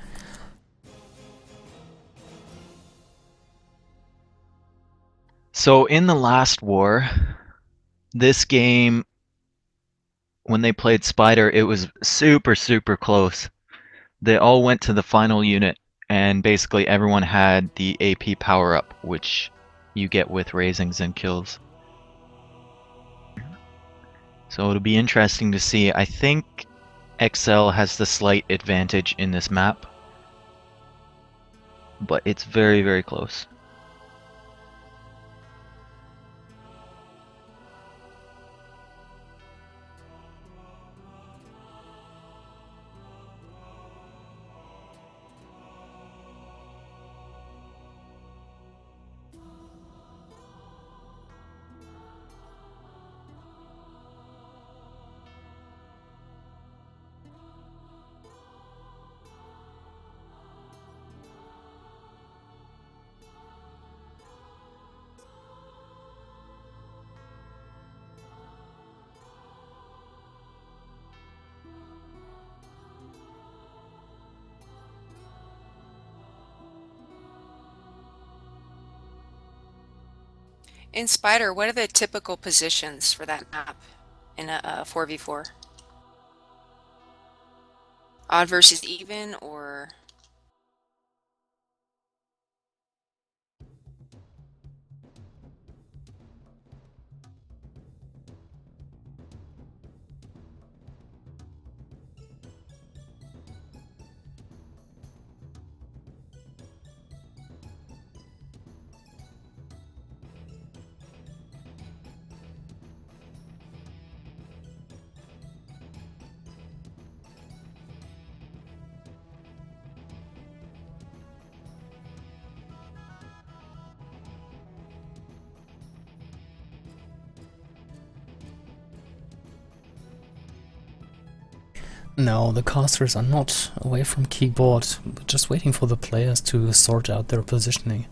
So in the last war, this game, when they played Spider, it was super, super close. They all went to the final unit, and basically everyone had the AP power up, which you get with raisings and kills. So it'll be interesting to see. I think XceL has the slight advantage in this map, but it's very, very close. In Spider, what are the typical positions for that map in a 4v4? Odd versus even, or... No, the casters are not away from keyboard, just waiting for the players to sort out their positioning.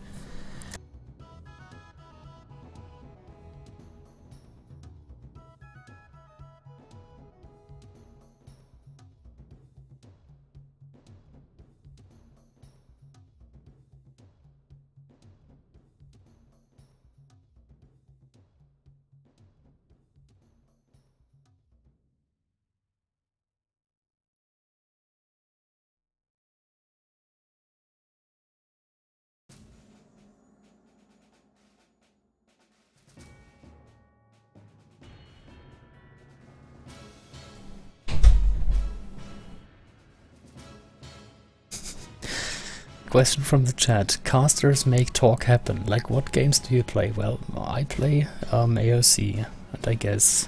question from the chat. Casters make talk happen. Like, what games do you play? Well, I play AOC, and I guess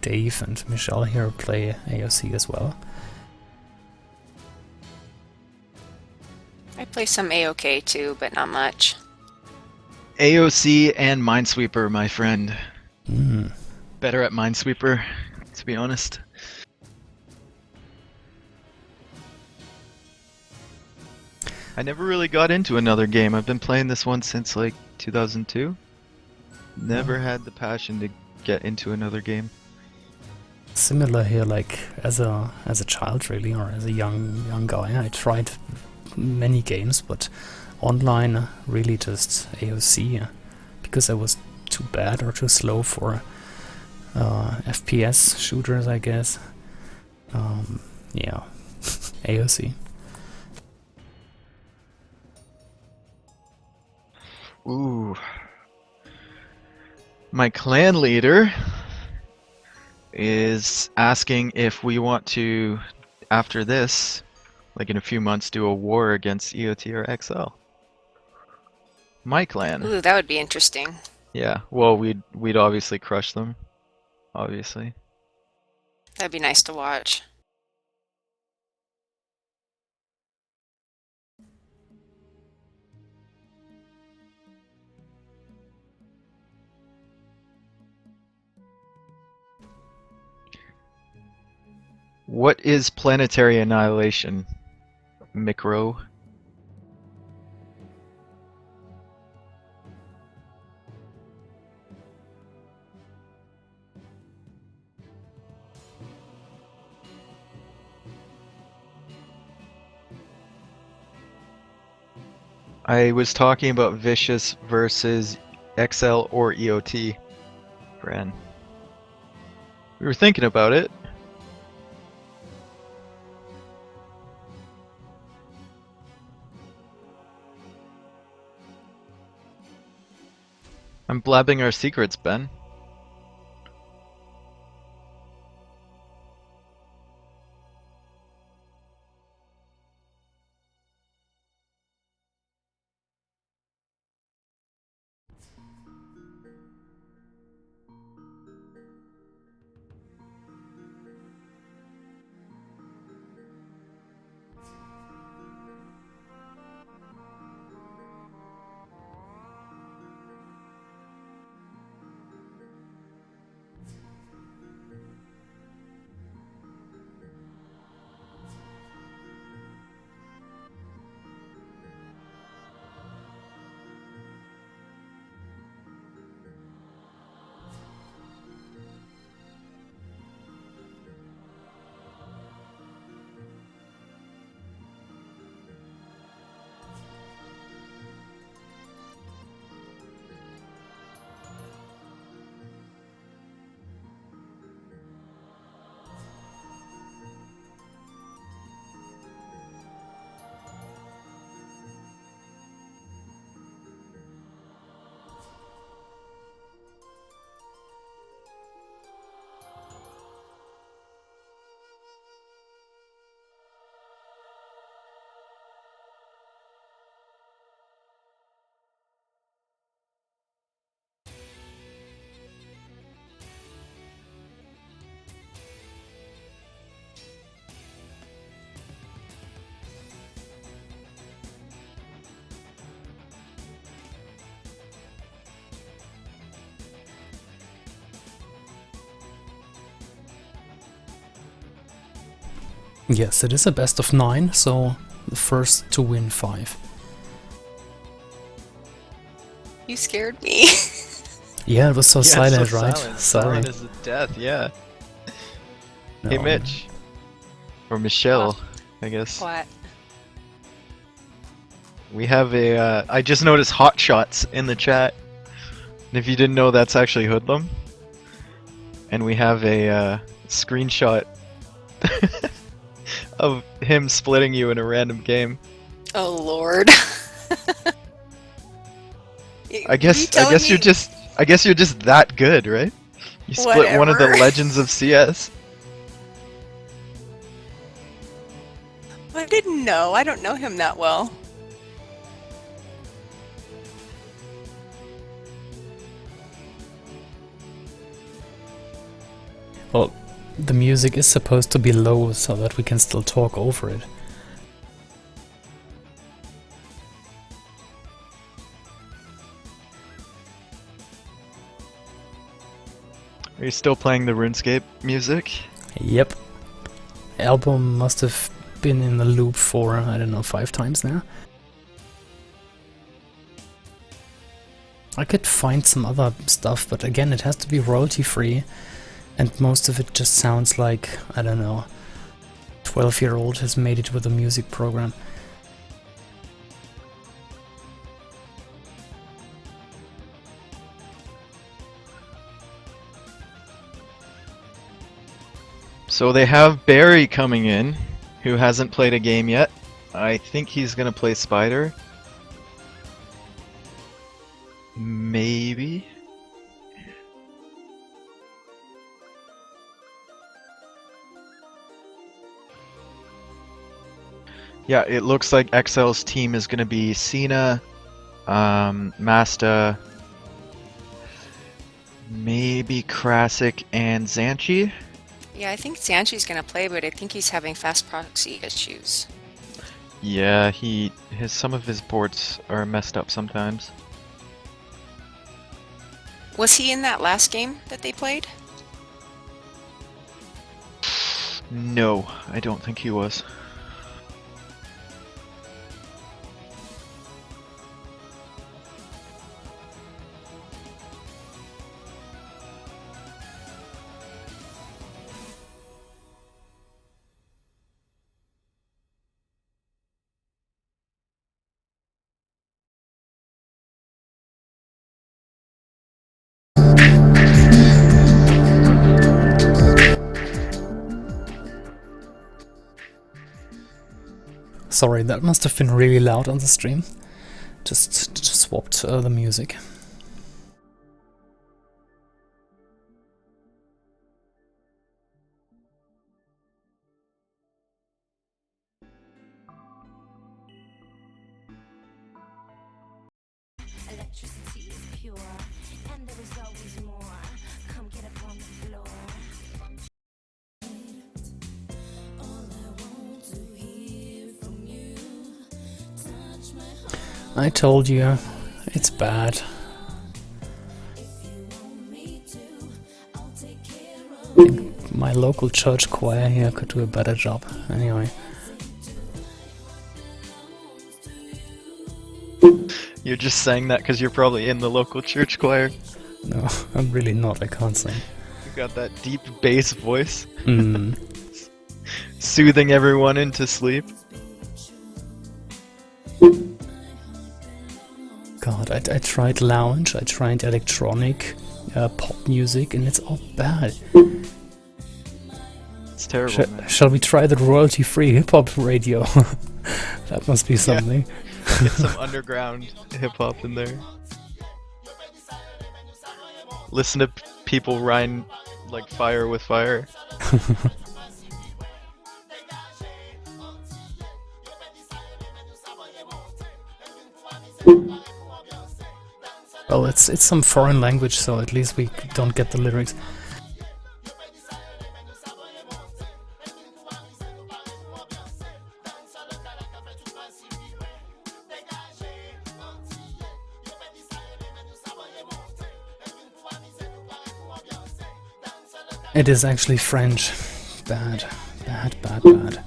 Dave and Michelle here play AOC as well. I play some AOK too, but not much. AOC and Minesweeper, my friend. Mm. Better at Minesweeper, to be honest. I never really got into another game. I've been playing this one since like 2002. Never had the passion to get into another game. Similar here, like as a child really, or as a young guy, I tried many games, but online really just AOC, because I was too bad or too slow for FPS shooters, I guess. Yeah, AOC. Ooh. My clan leader is asking if we want to, after this, like in a few months, do a war against EOT or XceL. My clan. Ooh, that would be interesting. Yeah, well, we'd obviously crush them. Obviously. That'd be nice to watch. What is planetary annihilation? Micro? I was talking about Vicious versus XceL or EOT, Bran. We were thinking about it. I'm blabbing our secrets, Ben. Yes, it is a best of 9, so the first to win 5. You scared me. Yeah, it was so silent, so right? silent. Sorry. Silent as the death, yeah. No. Hey, Mitch. Or Michelle, I guess. What? We have a, I just noticed hot shots in the chat. And if you didn't know, that's actually Hoodlum. And we have a screenshot of him splitting you in a random game. Oh Lord. I guess you're just that good, right? You split one of the Whatever. legends of CS. I didn't know. I don't know him that well. Well, the music is supposed to be low so that we can still talk over it. Are you still playing the RuneScape music? Yep. Album must have been in the loop for, I don't know, 5 times now. I could find some other stuff, but again, it has to be royalty free, and most of it just sounds like, I don't know, 12-year-old has made it with a music program. So they have Barry coming in, who hasn't played a game yet. I think he's gonna play Spider. Maybe. Yeah, it looks like XceL's team is gonna be Cena, Masta, maybe Krasic and Xanchi. Yeah, I think Sanchi's gonna play, but I think he's having fast proxy issues. Yeah, some of his boards are messed up sometimes. Was he in that last game that they played? No, I don't think he was. Sorry, that must have been really loud on the stream. Just swapped the music. Electricity is pure, and there is always more. Come get up on the floor. All I want to hear from you. Touch my heart I told you, it's bad. if you want me to. I'll take care of My local church choir here could do a better job. Anyway. You're just saying that because you're probably in the local church choir. No, I'm really not, I can't sing. You got that deep bass voice, Mm. soothing everyone into sleep. God, I tried lounge, I tried electronic, pop music, and it's all bad. It's terrible, man. Shall we try the royalty-free hip-hop radio? That must be something. Get some underground hip hop in there. Listen to people rhyme like fire with fire. Well, it's some foreign language, so at least we don't get the lyrics. It is actually French. Bad, bad, bad, bad.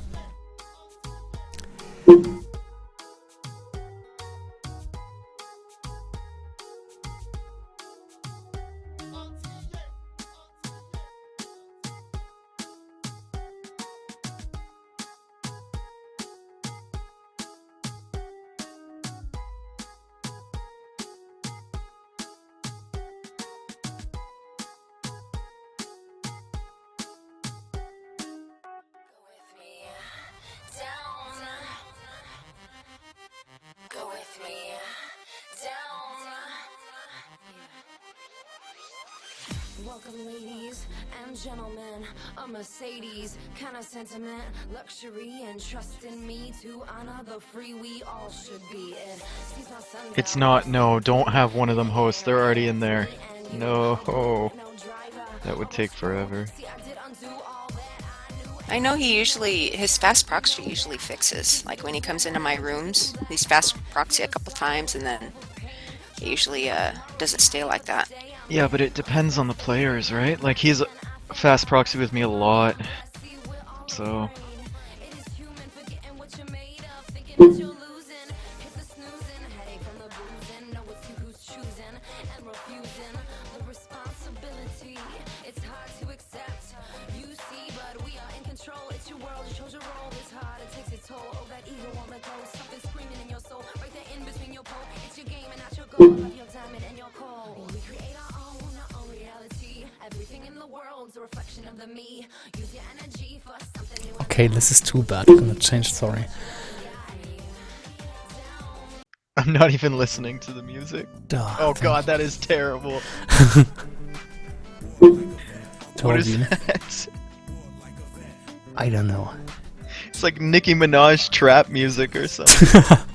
Go with me down. Welcome, ladies and gentlemen. A Mercedes kind of sentiment, luxury, and trust in me to honor the free we all should be. It's not, no, don't have one of them hosts, they're already in there. No, that would take forever. See, I did I know his fast proxy usually fixes. Like when he comes into my rooms, he's fast proxy a couple times and then it usually doesn't stay like that. Yeah, but it depends on the players, right? Like he's a fast proxy with me a lot, so Okay, this is too bad. I'm gonna change story. I'm not even listening to the music. Oh god, that is terrible. What Told is you. that? I don't know. It's like Nicki Minaj trap music or something.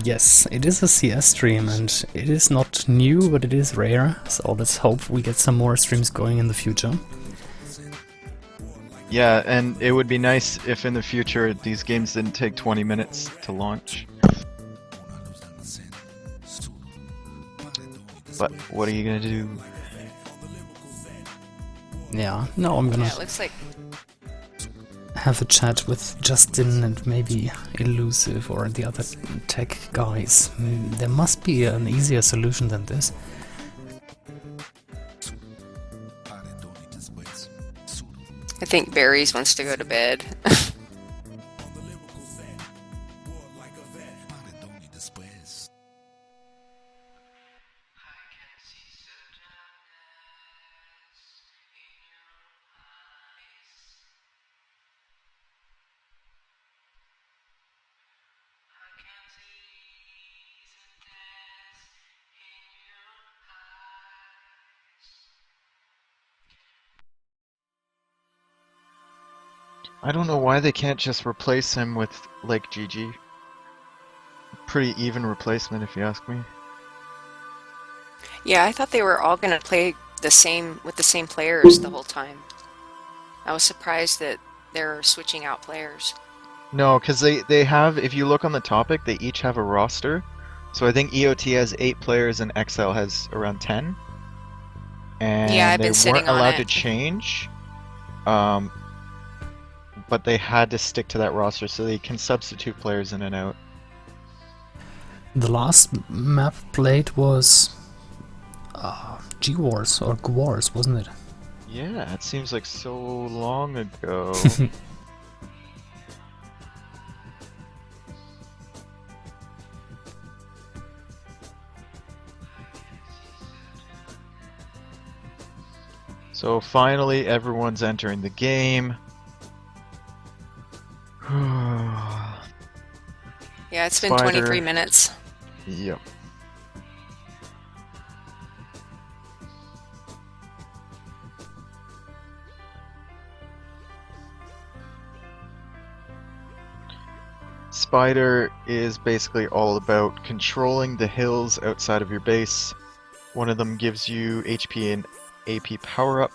Yes, it is a CS stream and it is not new, but it is rare, so let's hope we get some more streams going in the future. Yeah, and it would be nice if in the future these games didn't take 20 minutes to launch. But what are you gonna do? Yeah, no, I'm gonna Yeah, it looks like have a chat with Justin and maybe Elusive or the other tech guys. There must be an easier solution than this. I think Barry's wants to go to bed. I don't know why they can't just replace him with, like, GG. Pretty even replacement, if you ask me. Yeah, I thought they were all gonna play the same with the same players the whole time. I was surprised that they're switching out players. No, because they have, if you look on the topic, they each have a roster. So I think EOT has 8 players and XceL has around 10. And Yeah, I've they been sitting weren't on allowed it. to change. But they had to stick to that roster so they can substitute players in and out. The last map played was G-Wars or G-Wars, wasn't it? Yeah, it seems like so long ago. So finally everyone's entering the game. Yeah, it's been Spider. 23 minutes. Yep. Spider is basically all about controlling the hills outside of your base. One of them gives you HP and AP power up.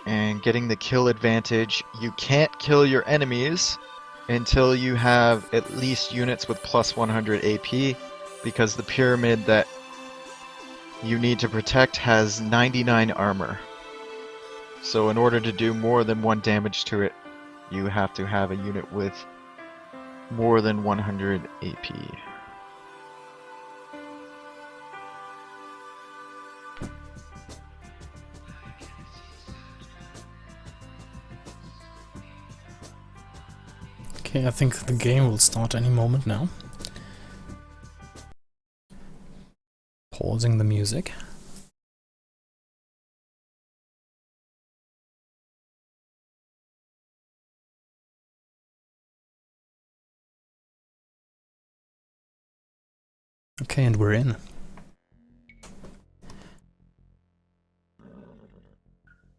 And getting the kill advantage, you can't kill your enemies until you have at least units with plus 100 AP, because the pyramid that you need to protect has 99 armor. So in order to do more than 1 damage to it, you have to have a unit with more than 100 AP. Okay, I think the game will start any moment now. Pausing the music. Okay, and we're in.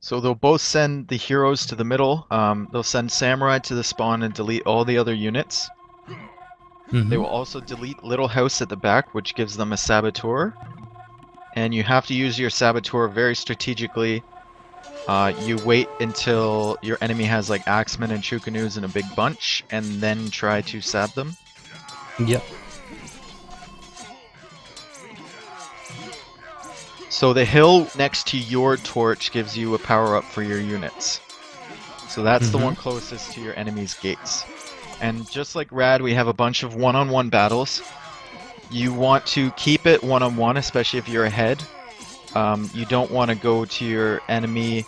So they'll both send the heroes to the middle. They'll send Samurai to the spawn and delete all the other units. They will also delete Little House at the back, which gives them a Saboteur. And you have to use your Saboteur very strategically. You wait until your enemy has like Axemen and Chukanus in a big bunch, and then try to sab them. Yep. So the hill next to your torch gives you a power-up for your units. So that's the one closest to your enemy's gates. And just like Rad, we have a bunch of one-on-one battles. You want to keep it one-on-one, especially if you're ahead. You don't want to go to your enemy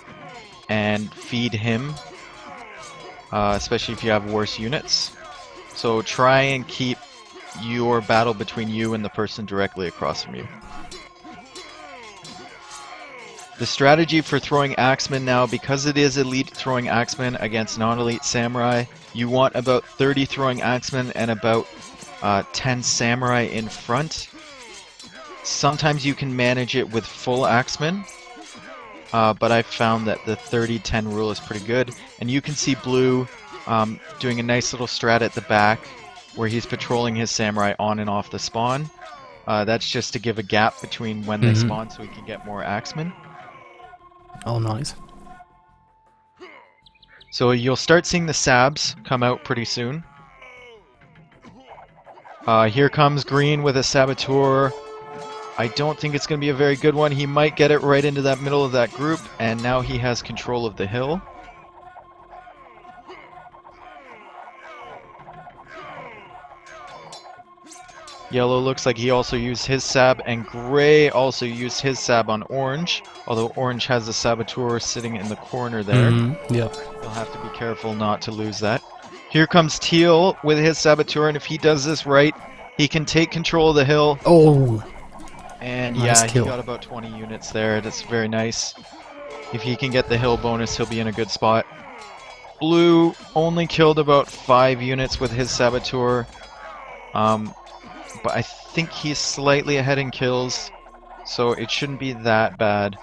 and feed him, especially if you have worse units. So try and keep your battle between you and the person directly across from you. The strategy for throwing Axemen now, because it is elite throwing Axemen against non-elite Samurai, you want about 30 throwing Axemen and about 10 Samurai in front. Sometimes you can manage it with full Axemen, but I've found that the 30-10 rule is pretty good. And you can see Blue doing a nice little strat at the back where he's patrolling his Samurai on and off the spawn. That's just to give a gap between when they spawn so he can get more Axemen. Oh, nice. So you'll start seeing the Sabs come out pretty soon. Here comes Green with a Saboteur. I don't think it's going to be a very good one. He might get it right into that middle of that group, and now he has control of the hill. Yellow looks like he also used his Sab, and Gray also used his Sab on Orange, although Orange has a Saboteur sitting in the corner there. Yep. He'll have to be careful not to lose that. Here comes Teal with his Saboteur, and if he does this right, he can take control of the hill. Oh! And Nice yeah, kill. he got about 20 units there. That's very nice. If he can get the hill bonus, he'll be in a good spot. Blue only killed about 5 units with his Saboteur. But I think he's slightly ahead in kills, so it shouldn't be that bad.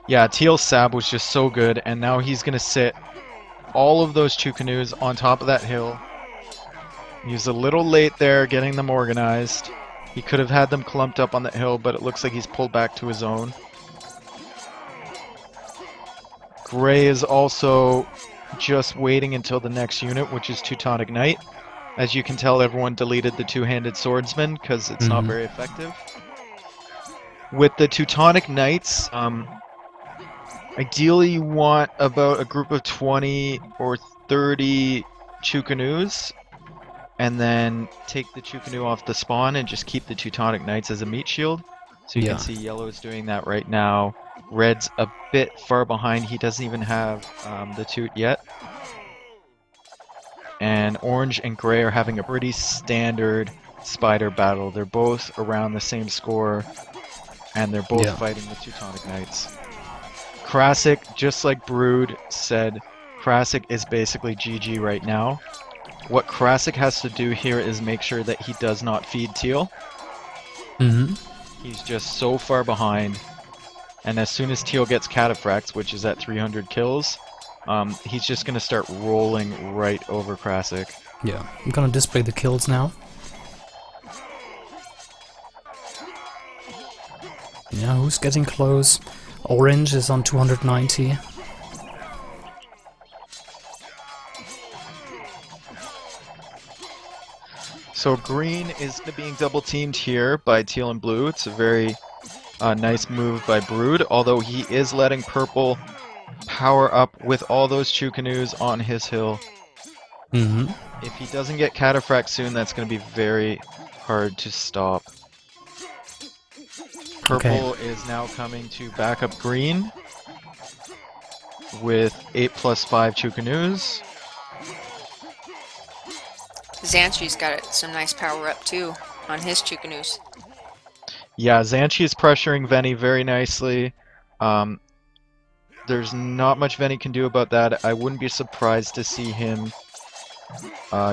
Yeah, Teal's Sab was just so good, and now he's going to sit all of those Chukanus on top of that hill. He was a little late there getting them organized. He could have had them clumped up on the hill, but it looks like he's pulled back to his own. Gray is also just waiting until the next unit, which is Teutonic Knight. As you can tell, everyone deleted the two-handed swordsman because it's not very effective. With the Teutonic Knights, ideally you want about a group of 20 or 30 Chukanus, and then take the Chukanu off the spawn and just keep the Teutonic Knights as a meat shield. So you can see Yellow's doing that right now. Red's a bit far behind. He doesn't even have the Toot yet. And Orange and Gray are having a pretty standard spider battle. They're both around the same score, and they're both fighting the Teutonic Knights. Krasik, just like Brood said, Krasik is basically GG right now. What Krasik has to do here is make sure that he does not feed Teal. He's just so far behind. And as soon as Teal gets Cataphracts, which is at 300 kills, he's just going to start rolling right over Krasik. Yeah, I'm gonna display the kills now. Yeah, who's getting close? Orange is on 290. So Green is being double teamed here by Teal and Blue. It's a very nice move by Brood, although he is letting Purple power up with all those Chukanus on his hill. If he doesn't get Cataphract soon, that's going to be very hard to stop. Purple is now coming to back up Green with 8+5 Chukanus. Xanchi's got some nice power up too on his Chukanus. Yeah, Xanchi is pressuring Venny very nicely. There's not much Venny can do about that. I wouldn't be surprised to see him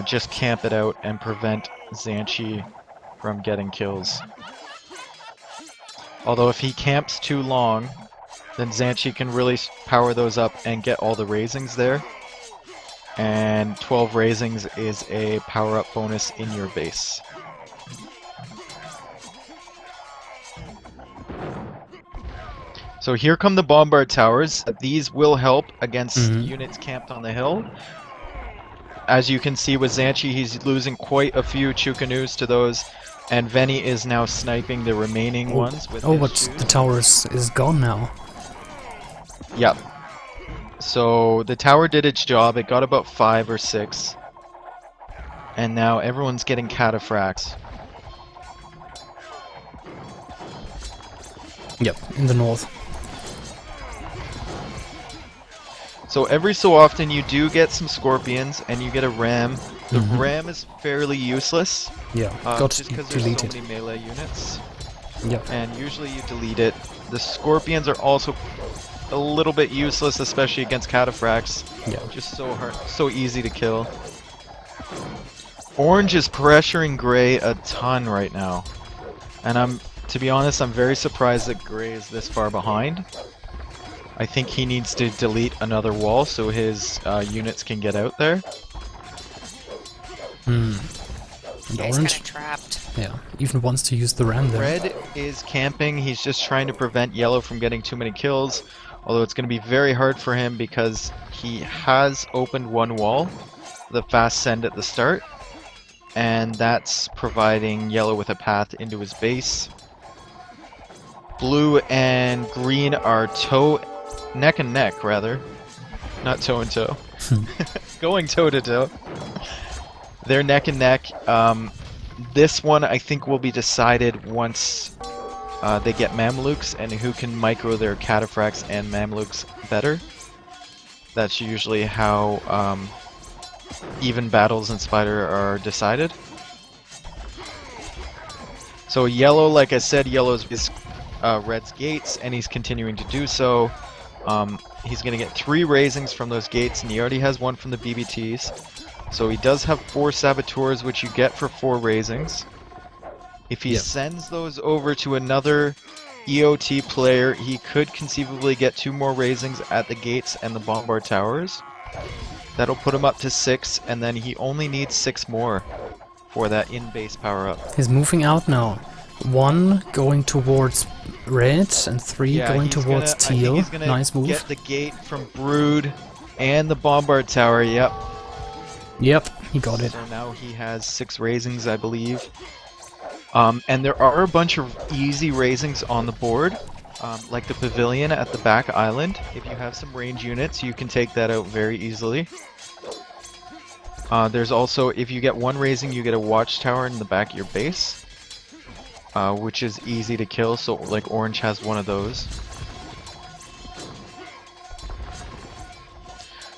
just camp it out and prevent Xanchi from getting kills. Although if he camps too long, then Zhanchi can really power those up and get all the raisings there. And 12 raisings is a power-up bonus in your base. So here come the bombard towers. These will help against units camped on the hill. As you can see with Zhanchi, he's losing quite a few Chukanus to those. And Veni is now sniping the remaining ones with his but shoes. the tower is gone now. Yep. So the tower did its job. It got about 5 or 6. And now everyone's getting cataphracts. Yep, in the north. So every so often you do get some scorpions and you get a ram. The ram is fairly useless. Yeah, got just because there's so deleted. many melee units. Yep. And usually you delete it. The scorpions are also a little bit useless, especially against cataphracts. Yeah. Just so hard, so easy to kill. Orange is pressuring Gray a ton right now. And to be honest, I'm very surprised that Gray is this far behind. I think he needs to delete another wall so his units can get out there. And He's kind orange, of trapped. yeah, even wants to use the ram there. Red is camping. He's just trying to prevent yellow from getting too many kills. Although it's going to be very hard for him because he has opened one wall, the fast send at the start. And that's providing yellow with a path into his base. Blue and green are neck and neck, rather. Not toe and toe. Going toe to toe. They're neck and neck. This one I think will be decided once they get Mamluks and who can micro their cataphracts and Mamluks better. That's usually how even battles in Spider are decided. So yellow, like I said, yellow is Red's gates, and he's continuing to do so. He's going to get 3 raisings from those gates, and he already has 1 from the BBTs. So he does have 4 saboteurs, which you get for 4 raisings. If he sends those over to another EOT player, he could conceivably get 2 more raisings at the gates and the bombard towers. That'll put him up to 6, and then he only needs 6 more for that in-base power-up. He's moving out now. 1 going towards red and 3 going he's towards I think teal. he's gonna Nice move. get the gate from Brood and the bombard tower, yep. Yep, he got it. So now he has 6 raisings, I believe. And there are a bunch of easy raisings on the board, like the pavilion at the back island. If you have some range units, you can take that out very easily. There's also, if you get 1 raising, you get a watchtower in the back of your base, which is easy to kill, so like orange has 1 of those.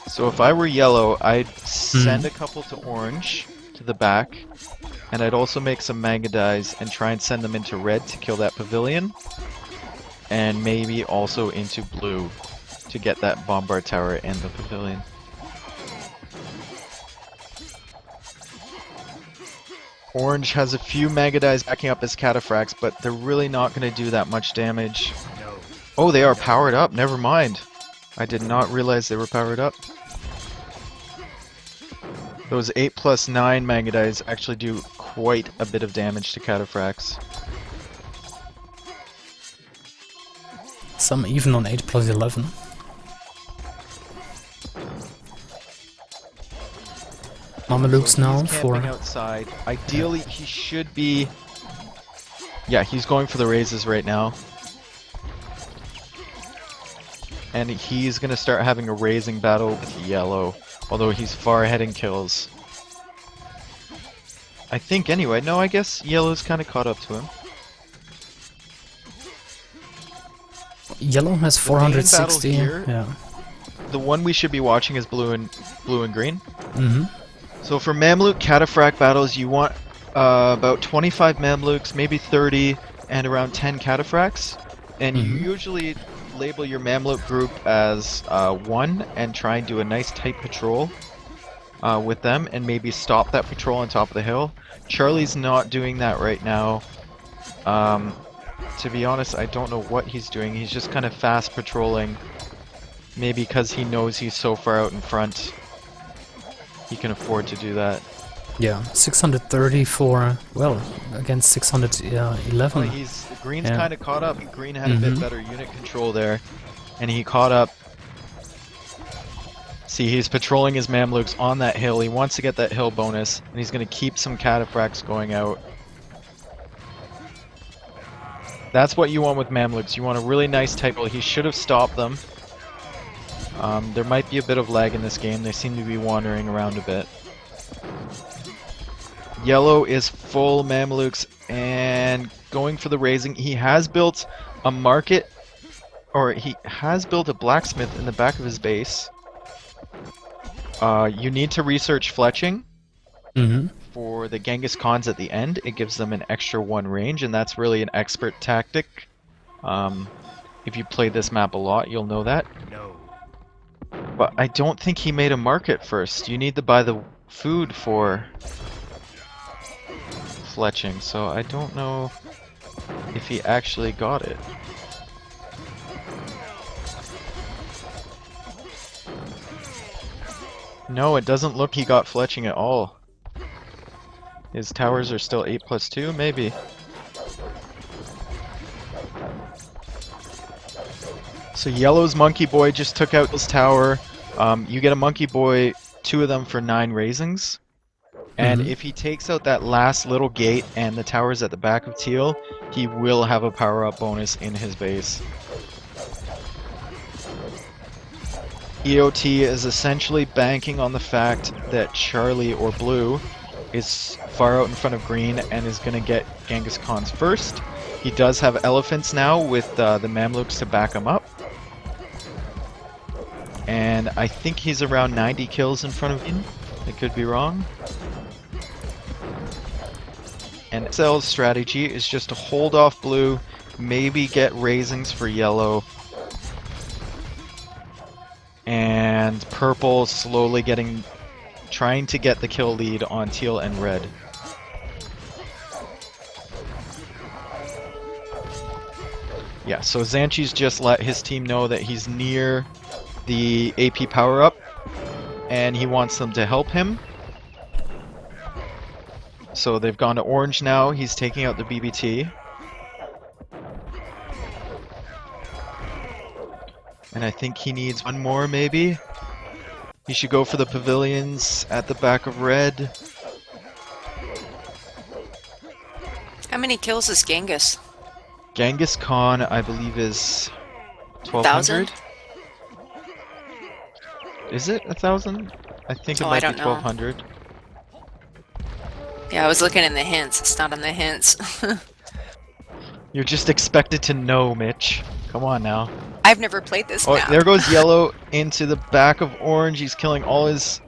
So if I were yellow, I'd send a couple to orange, to the back, and I'd also make some Magadies and try and send them into red to kill that pavilion, and maybe also into blue to get that bombard tower and the pavilion. Orange has a few Magadies backing up his cataphracts, but they're really not going to do that much damage. Oh, they are powered up, never mind. I did not realize they were powered up. Those 8+9 Magadies actually do quite a bit of damage to cataphracts. Some even on 8+11. Mamelukes So now he's for... camping outside. Ideally, he should be... Yeah, he's going for the raises right now. And he's going to start having a raising battle with yellow, although he's far ahead in kills. I think anyway. No, I guess yellow's kind of caught up to him. Yellow has The main battle 460. here- Yeah. The one we should be watching is blue and green. Mm-hmm. So for Mamluk cataphract battles, you want about 25 Mamluks, maybe 30, and around 10 cataphracts. And you usually label your Mamluk group as 1 and try and do a nice tight patrol with them and maybe stop that patrol on top of the hill. Charlie's not doing that right now. To be honest, I don't know what he's doing. He's just kind of fast patrolling. Maybe because he knows he's so far out in front, he can afford to do that. Yeah, 630 for, well, against 611. Well, Green's kind of caught up. Green had a bit better unit control there, and he caught up. See, he's patrolling his Mamluks on that hill. He wants to get that hill bonus, and he's going to keep some cataphracts going out. That's what you want with Mamluks. You want a really nice tight roll. He should have stopped them. There might be a bit of lag in this game. They seem to be wandering around a bit. Yellow is full Mamluks and going for the raising. He has built a market, or he has built a blacksmith in the back of his base. You need to research fletching for the Genghis Khans at the end. It gives them an extra 1 range, and that's really an expert tactic. If you play this map a lot, you'll know that. No. But I don't think he made a market first. You need to buy the food for fletching, so I don't know if he actually got it. No, it doesn't look he got fletching at all. His towers are still 8+2, maybe. So Yellow's Monkey Boy just took out this tower. You get a Monkey Boy, 2 of them for 9 raisings. And if he takes out that last little gate and the towers at the back of Teal, he will have a power-up bonus in his base. EOT is essentially banking on the fact that Charlie or Blue is far out in front of Green and is going to get Genghis Khans first. He does have elephants now with the Mamluks to back him up. And I think he's around 90 kills in front of him. I could be wrong. And XceL's strategy is just to hold off Blue, maybe get raisings for Yellow, and Purple slowly trying to get the kill lead on Teal and Red. Yeah, so Zanchi's just let his team know that he's near the AP power-up, and he wants them to help him. So they've gone to orange now. He's taking out the BBT. And I think he needs 1 more, maybe. He should go for the pavilions at the back of red. How many kills is Genghis? Genghis Khan, I believe, is 1,200. 1,000? Is it 1,000? I think it Oh, might I be don't know. 1,200. Yeah, I was looking in the hints. It's not in the hints. You're just expected to know, Mitch. Come on now. I've never played this Oh, map. there goes Yellow into the back of orange. He's killing all his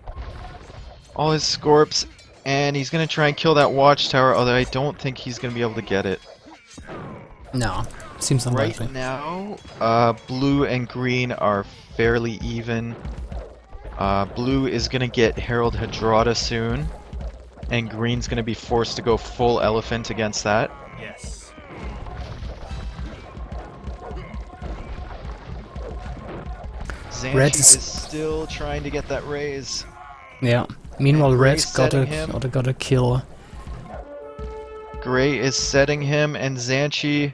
Scorps, and he's gonna try and kill that watchtower, although I don't think he's gonna be able to get it. No, seems unlikely. Right now, Blue and Green are fairly even. Blue is gonna get Herald Hadrada soon, and Green's gonna be forced to go full elephant against that. Yes. Zanchi Red is is- still trying to get that raise. Yeah. Meanwhile, And Red Gray's got setting him. a kill. Gray is setting him, and Zanchi...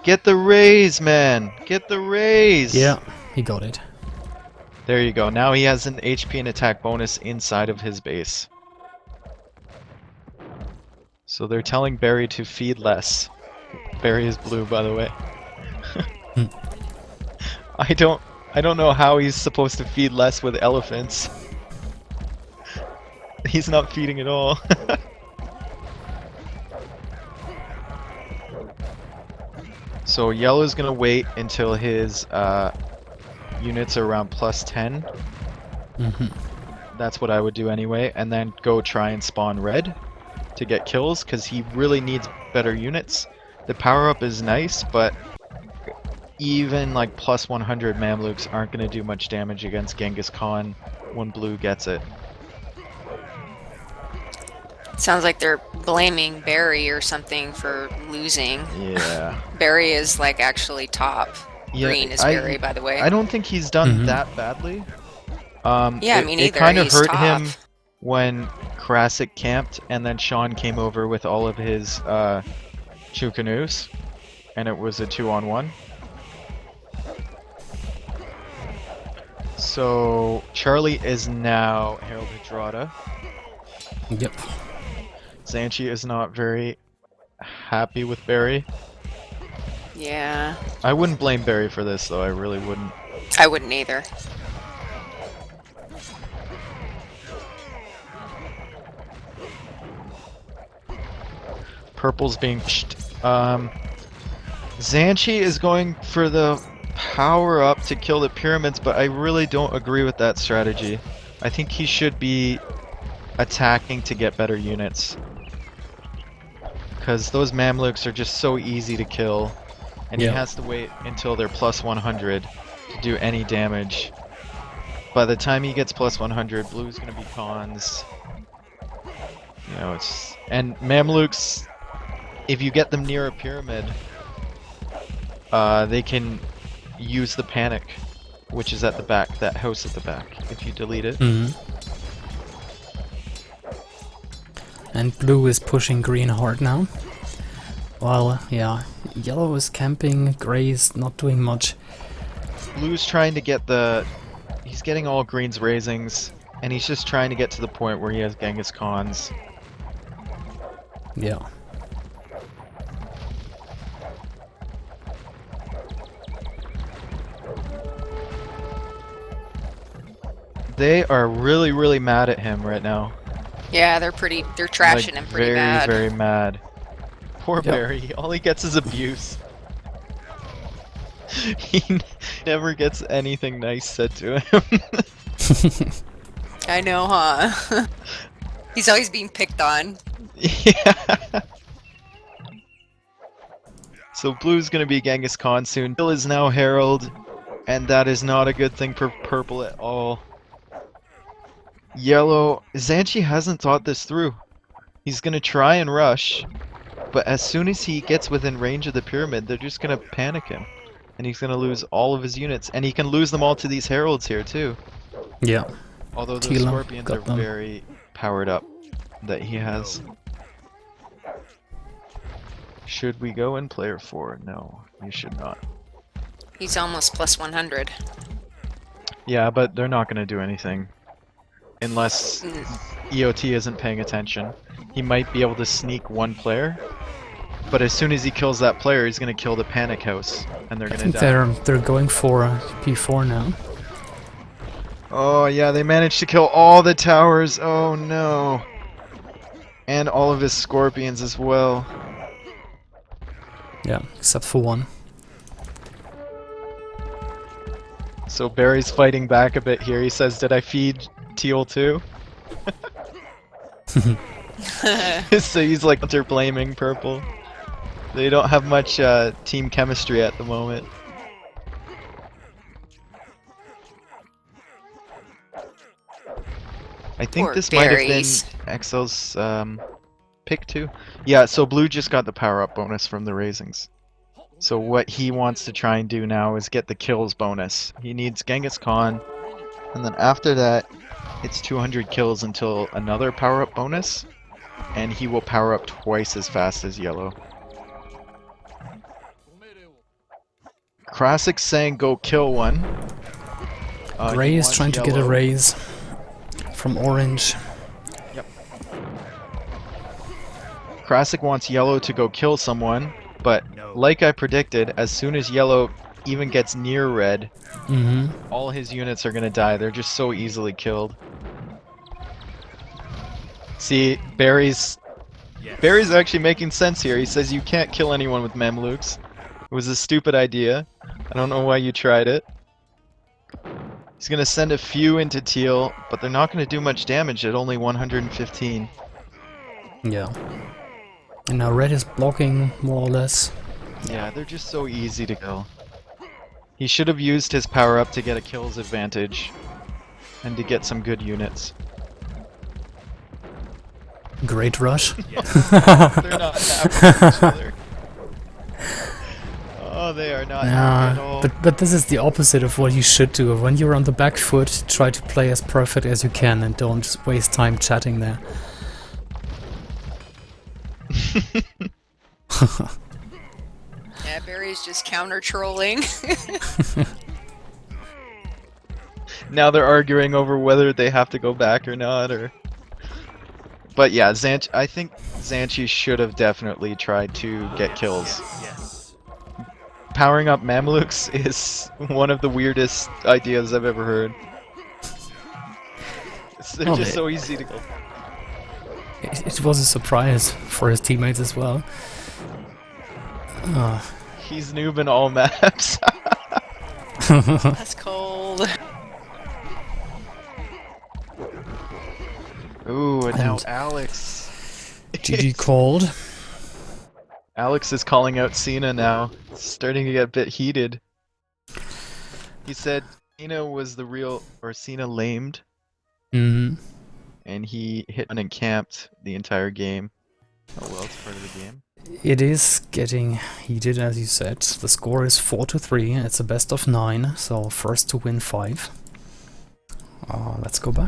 Get the raise, man! Get the raise! Yeah, he got it. There you go. Now he has an HP and attack bonus inside of his base. So they're telling Barry to feed less. Barry is blue, by the way. I don't know how he's supposed to feed less with elephants. He's not feeding at all. So Yellow's gonna wait until his units are around +10. That's what I would do anyway, and then go try and spawn Red to get kills, because he really needs better units. The power-up is nice, but even like +100 Mamluks aren't going to do much damage against Genghis Khan when Blue gets it. Sounds like they're blaming Barry or something for losing. Yeah. Barry is like actually top. Yeah, Green is Barry, by the way. I don't think he's done Mhm. that badly. Yeah, me It neither. kind of He's hurt top. him when Krasic camped and then Sean came over with all of his Chukanus, and it was a 2-on-1. So Charlie is now Herald Hadrada. Yep. Xanchi is not very happy with Barry. Yeah, I wouldn't blame Barry for this though, I really wouldn't. I wouldn't either. Purple's being Xanchi is going for the power up to kill the pyramids, but I really don't agree with that strategy. I think he should be attacking to get better units. Because those Mamluks are just so easy to kill, and Yeah. he has to wait until they're plus 100 to do any damage. By the time he gets plus 100, blue's gonna be cons. You know, it's... And Mamluks, if you get them near a pyramid, they can use the panic, which is at the back, that house at the back, if you delete it. Mhm. And blue is pushing green hard now. While, yeah, yellow is camping, gray is not doing much. Blue's trying to get the... He's getting all green's raisings, and he's just trying to get to the point where he has Genghis Khans. Yeah. They are really, really mad at him right now. Yeah, they're trashing Like, him pretty very, bad. very mad. Poor Yep. Barry, all he gets is abuse. He never gets anything nice said to him. I know, huh? He's always being picked on. Yeah. So blue's gonna be Genghis Khan soon. Bill is now Herald, and that is not a good thing for purple at all. Yellow, Xanchi hasn't thought this through. He's gonna try and rush, but as soon as he gets within range of the pyramid, they're just gonna panic him. And he's gonna lose all of his units, and he can lose them all to these heralds here too. Yeah. Although those Tila scorpions got are them. very powered up that he has. Should we go in player 4? No, you should not. He's almost plus 100. Yeah, but they're not gonna do anything. Unless Mm. EOT isn't paying attention. He might be able to sneak one player, but as soon as he kills that player, he's gonna kill the panic house, and they're I gonna think die. they're going for P4 now. Oh yeah, they managed to kill all the towers. Oh no. And all of his scorpions as well. Yeah, except for one. So Barry's fighting back a bit here. He says, "Did I feed Teal too?" So he's like they're blaming purple. They don't have much team chemistry at the moment. I think Poor this might have been berries. XceL's pick too. Yeah, so blue just got the power up bonus from the raisings. So what he wants to try and do now is get the kills bonus. He needs Genghis Khan, and then after that, it's 200 kills until another power up bonus, and he will power up twice as fast as yellow. Krasic's saying go kill one. Gray He is wants trying to get a yellow. raise from orange. Krasic wants yellow to go kill someone, but like I predicted, as soon as yellow even gets near red, Mm-hmm. all his units are gonna die. They're just so easily killed. See, Barry's actually making sense here. He says you can't kill anyone with Mamluks. It was a stupid idea. I don't know why you tried it. He's gonna send a few into teal, but they're not gonna do much damage at only 115. Yeah. And now red is blocking, more or less. Yeah, they're just so easy to kill. He should have used his power up to get a kills advantage and to get some good units. Great rush. They're not happy with each other. Oh, they are not happy at all. but this is the opposite of what you should do. When you're on the back foot, try to play as perfect as you can and don't waste time chatting there. Yeah, Barry's just counter trolling. Now they're arguing over whether they have to go back or not, or... But yeah, I think Xanchi should have definitely tried to get kills. Powering up Mamelukes is one of the weirdest ideas I've ever heard. They're Oh, just so easy to go. It was a surprise for his teammates as well. He's noob in all maps. That's cold. Ooh, and now And- Alex. GG called. Alex is calling out Cena now. It's starting to get a bit heated. He said Cena was the real, or Cena lamed, Mhm. and he hit and camped the entire game. Oh well, it's part of the game. It is getting heated, as you said. The score is 4-3. It's a best of 9, so first to win 5. Let's go back.